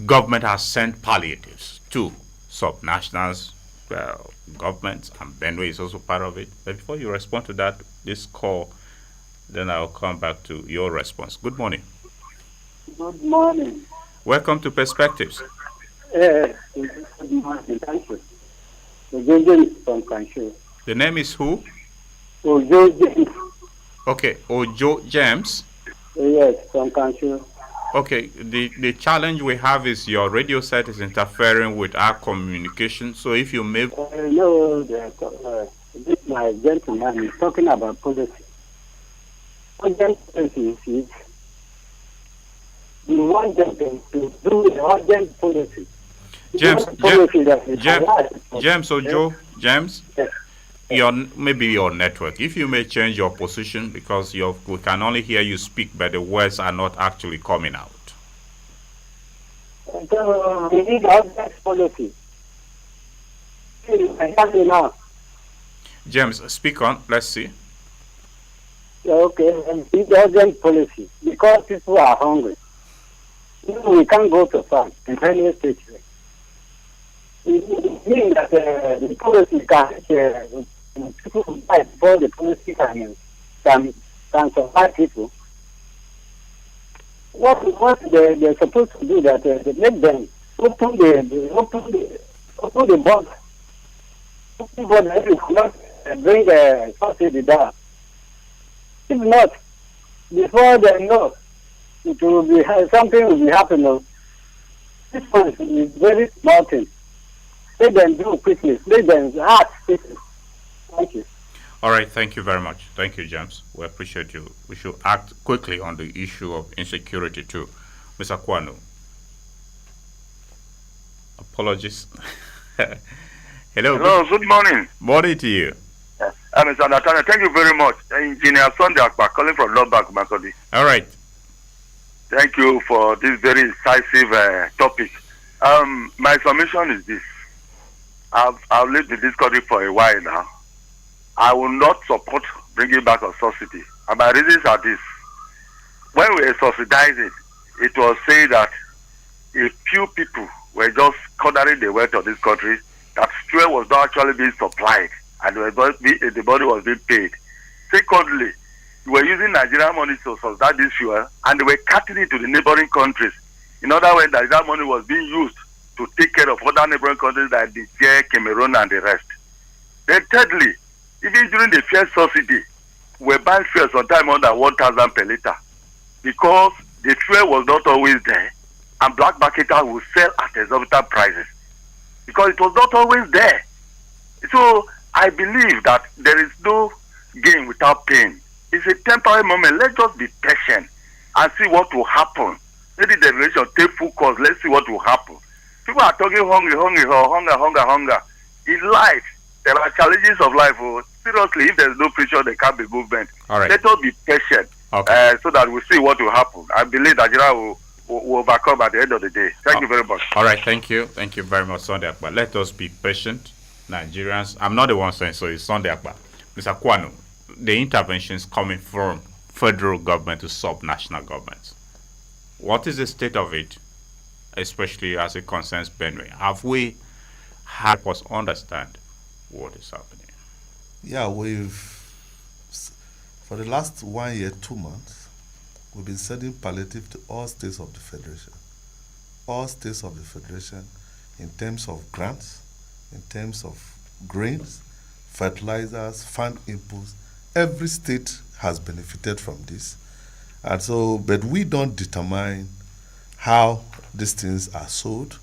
government has sent palliatives to subnationals, governments, and Benue is also part of it? But before you respond to that, this call, then I'll come back to your response. Good morning. Good morning. Welcome to Perspectives. Good morning. Thank you. Ojo from Kanshi. The name is who? Ojo James. Okay, Ojo James. Yes, from Kanshi. Okay, the challenge we have is your radio set is interfering with our communication. So if you may... No, this my gentleman is talking about policy. Urgent policy is we want them to do the urgent policy. James Ojo, James, yes. Maybe your network. If you may change your position, because we can only hear you speak, but the words are not actually coming out. So we need urgent policy. I have enough. James, speak on. Let's see. Okay, and we need urgent policy because people are hungry. We can't go to farm in any state. It means that the policy can people fight before the policy can supply people. What they're supposed to do that they make them open the box. Open border if you cannot bring the subsidy down. If not, before they know, it will be something will be happening. This one is very small thing. Let them do quickly. Let them act quickly. Thank you. All right, thank you very much. Thank you, James. We appreciate you. We should act quickly on the issue of insecurity too. Mr. Kwano. Apologies. Hello. Hello, good morning. Morning to you. Mr. Nathaniel, thank you very much. Engineer Sunday Akpa calling from Lubbock, Makodi. All right. Thank you for this very incisive topic. My submission is this. I've lived in this country for a while now. I will not support bringing back a subsidy. And my reasons are this. When we were subsidizing, it was said that a few people were just cornering the wealth of this country, that fuel was not actually being supplied and the body was being paid. Secondly, we were using Nigerian money to subsidize this fuel and they were cutting it to the neighboring countries. In other words, that money was being used to take care of other neighboring countries like Niger, Cameroon, and the rest. Then thirdly, even during the fuel subsidy, we were buying fuel sometime under 1,000 per liter because the fuel was not always there and black marketers would sell at exorbitant prices because it was not always there. So I believe that there is no gain without pain. It's a temporary moment. Let's just be patient and see what will happen. Maybe the generation take full course. Let's see what will happen. People are talking hunger. In life, there are challenges of life. Oh, seriously, if there's no pressure, there can't be movement. All right. Let us be patient so that we see what will happen. I believe that Nigeria will overcome at the end of the day. Thank you very much. All right, thank you. Thank you very much, Sunday Akbar. Let us be patient, Nigerians. I'm not the one saying so, it's Sunday Akbar. Mr. Kwano, the interventions coming from federal government to sub-national governments. What is the state of it, especially as it concerns Benue? Have we helped us understand what is happening? Yeah, for the last 1 year, 2 months, we've been sending palliative to all states of the Federation. All states of the Federation in terms of grants, in terms of grains, fertilizers, farm inputs. Every state has benefited from this. And so, but we don't determine how these things are sold.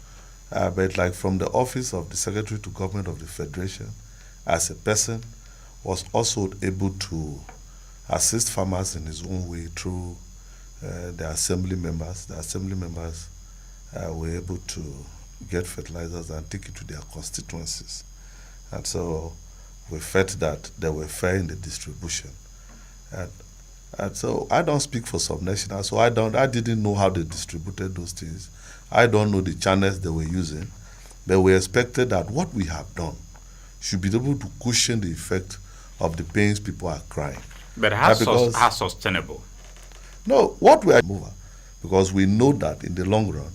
But like from the office of the Secretary to Government of the Federation, as a person, was also able to assist farmers in his own way through the assembly members. The assembly members were able to get fertilizers and take it to their constituencies. And so we felt that they were fair in the distribution. And so I don't speak for Subnational, so I didn't know how they distributed those things. I don't know the channels they were using, but we expected that what we have done should be able to cushion the effect of the pains people are crying. But how sustainable? No, what we are moving, because we know that in the long run,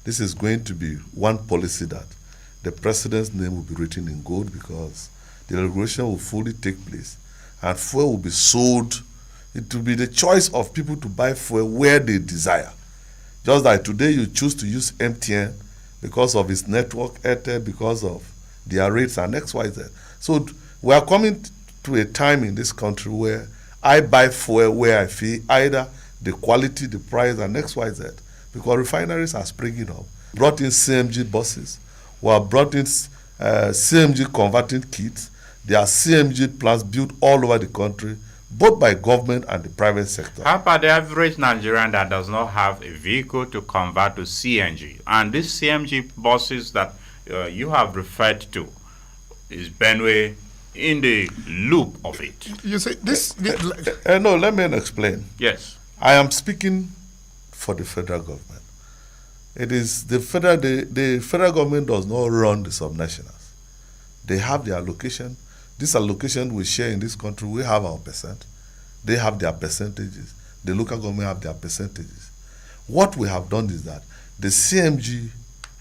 this is going to be one policy that the president's name will be written in gold, because the regulation will fully take place and fuel will be sold. It will be the choice of people to buy fuel where they desire. Just like today you choose to use MTN because of its network, Airtel because of their rates and XYZ. So we are coming to a time in this country where I buy fuel where I feel either the quality, the price, and XYZ, because refineries are springing up. Brought in CMG buses. We have brought in CMG converting kits. There are CMG plants built all over the country, both by government and the private sector. How about the average Nigerian that does not have a vehicle to convert to CNG? And these CMG buses that you have referred to, is Benue in the loop of it? You say this... No, let me explain. Yes. I am speaking for the federal government. It is the federal government does not run the subnationals. They have their allocation. This allocation we share in this country, we have our percent. They have their percentages. The local government have their percentages. What we have done is that the CMG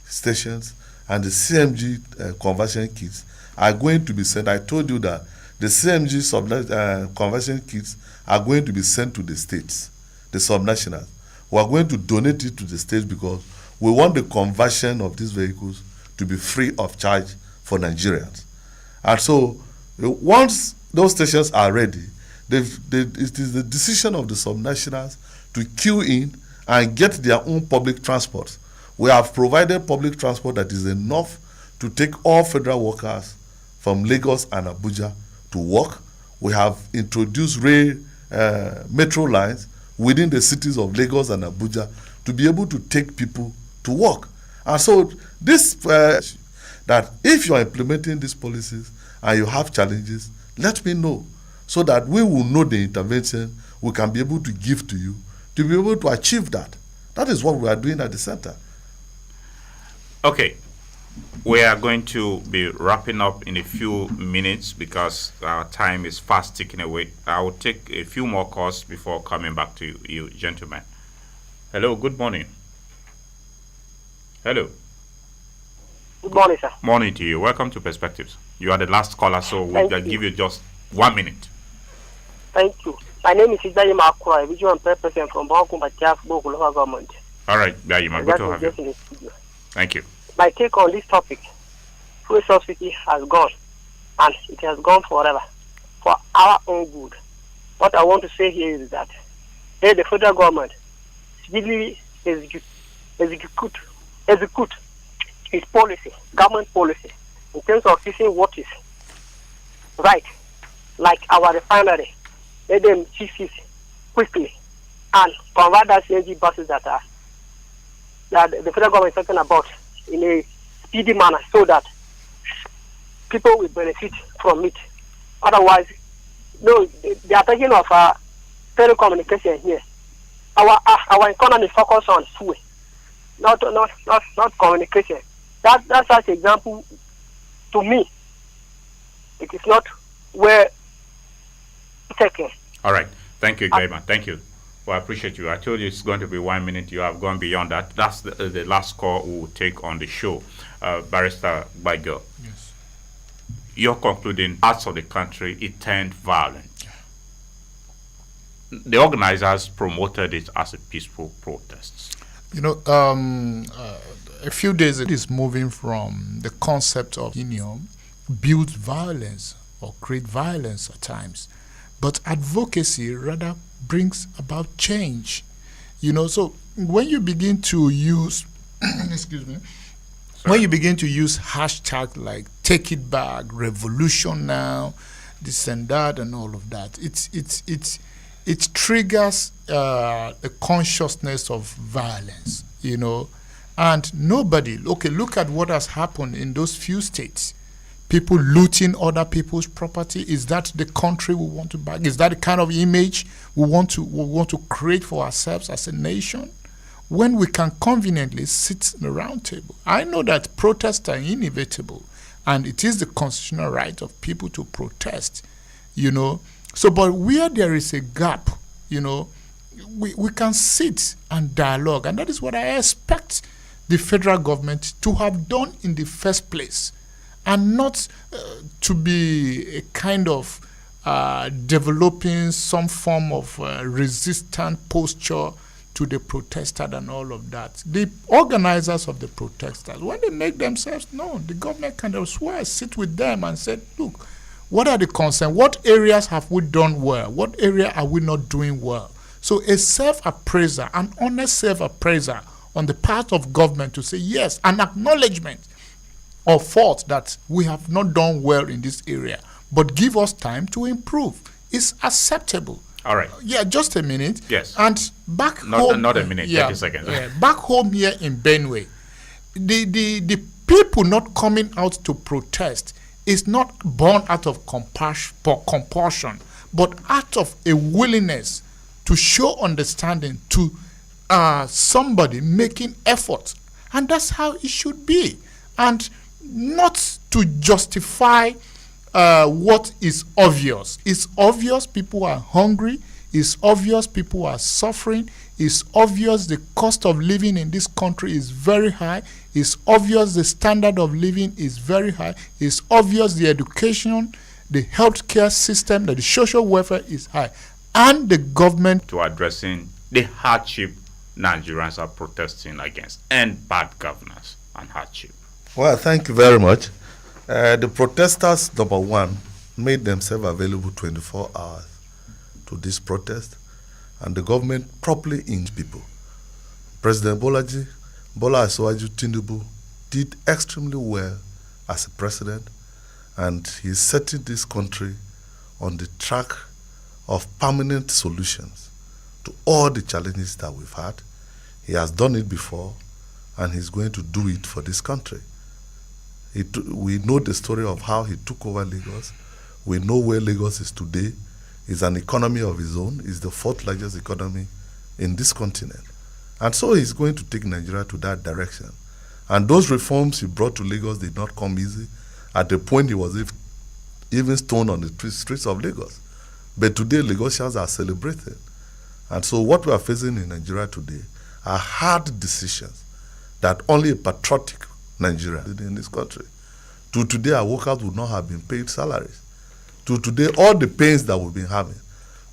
stations and the CMG conversion kits are going to be sent. I told you that the CMG conversion kits are going to be sent to the states, the subnationals. We are going to donate it to the states because we want the conversion of these vehicles to be free of charge for Nigerians. And so once those stations are ready, it is the decision of the subnationals to queue in and get their own public transport. We have provided public transport that is enough to take all federal workers from Lagos and Abuja to work. We have introduced metro lines within the cities of Lagos and Abuja to be able to take people to work. And so this, that if you are implementing these policies and you have challenges, let me know so that we will know the intervention we can be able to give to you to be able to achieve that. That is what we are doing at the center. Okay. We are going to be wrapping up in a few minutes because our time is fast ticking away. I will take a few more calls before coming back to you, gentlemen. Hello, good morning. Hello. Good morning, sir. Morning to you. Welcome to Perspectives. You are the last caller, so we'll give you just 1 minute. Thank you. My name is Ibrahim Akura, visual person from Bakumba local government. All right, Ibrahim, good to have you. Thank you. My take on this topic, fuel subsidy has gone, and it has gone forever, for our own good. What I want to say here is that the federal government really execute its policy, government policy, in terms of fixing what is right, like our refinery. Let them fix it quickly and convert that CNG buses that the federal government is talking about in a speedy manner so that people will benefit from it. Otherwise, no, they are talking of telecommunication here. Our economy focus on fuel, not communication. That's such an example. To me, it is not where taken. All right. Thank you, Gaiman. Thank you. Well, I appreciate you. I told you it's going to be 1 minute. You have gone beyond that. That's the last call we will take on the show. Barrister Baigo. Yes. You're concluding parts of the country, it turned violent. The organizers promoted it as a peaceful protest. You know, a few days it is moving from the concept of union, build violence or create violence at times. But advocacy rather brings about change. You know, so when you begin to use, excuse me, when you begin to use hashtag like take it back, revolution now, this and that and all of that, it triggers a consciousness of violence, you know. And nobody, okay, look at what has happened in those few states. People looting other people's property. Is that the country we want to back? Is that the kind of image we want to create for ourselves as a nation? When we can conveniently sit in a round table. I know that protests are inevitable, and it is the constitutional right of people to protest, you know. So, but where there is a gap, you know, we can sit and dialogue, and that is what I expect the federal government to have done in the first place, and not to be a kind of developing some form of resistant posture to the protester and all of that. The organizers of the protesters, when they make themselves known, the government can elsewhere sit with them and say, look, what are the concerns? What areas have we done well? What area are we not doing well? So a self-appraiser, an honest self-appraiser on the part of government to say, yes, an acknowledgement of fault that we have not done well in this area, but give us time to improve. It's acceptable. All right. Yeah, just a minute. Yes. And back home. Not a minute, 30 seconds. Back home here in Benue, the people not coming out to protest is not born out of compulsion, but out of a willingness to show understanding to somebody making effort. And that's how it should be. And not to justify what is obvious. It's obvious people are hungry. It's obvious people are suffering. It's obvious the cost of living in this country is very high. It's obvious the standard of living is very high. It's obvious the education, the healthcare system, that the social welfare is high. And the government to addressing the hardship Nigerians are protesting against and bad governance and hardship. Well, thank you very much. The protesters, number one, made themselves available 24 hours to this protest, and the government properly engaged people. President Bola Aswaju Tinubu did extremely well as a president, and he's setting this country on the track of permanent solutions to all the challenges that we've had. He has done it before, and he's going to do it for this country. We know the story of how he took over Lagos. We know where Lagos is today. It's an economy of his own. It's the fourth largest economy in this continent. And so he's going to take Nigeria to that direction. And those reforms he brought to Lagos did not come easy. At the point he was even stoned on the streets of Lagos. But today Lagosians are celebrating. And so what we are facing in Nigeria today are hard decisions that only a patriotic Nigeria did in this country. To today, our workers would not have been paid salaries. To today, all the pains that we've been having.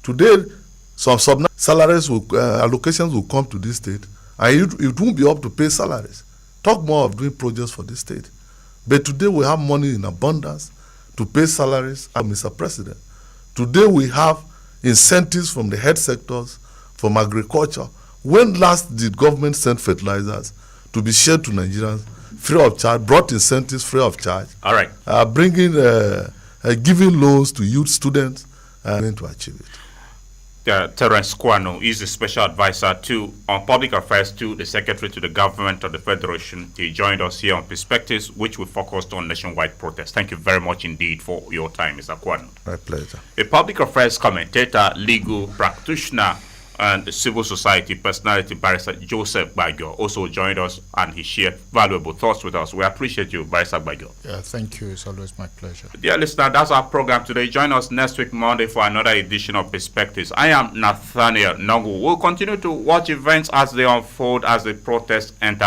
Today, some salaries allocations will come to this state, and it won't be up to pay salaries. Talk more of doing projects for this state. But today, we have money in abundance to pay salaries, Mr. President. Today, we have incentives from the health sectors, from agriculture. When last did government send fertilizers to be shared to Nigerians free of charge, brought incentives free of charge? All right. Bringing, giving loans to youth students, going to achieve it. Terence Kwano is the special advisor on public affairs to the secretary to the government of the Federation. He joined us here on Perspectives, which we focused on nationwide protests. Thank you very much indeed for your time, Mr. Kwano. My pleasure. A public affairs commentator, legal practitioner, and civil society personality, Barrister Joseph Bagyo, also joined us, and he shared valuable thoughts with us. We appreciate you, Barrister Bagyo. Yeah, thank you. It's always my pleasure. Dear listener, that's our program today. Join us next week, Monday, for another edition of Perspectives. I am Nathaniel Nogu. We'll continue to watch events as they unfold, as the protests enter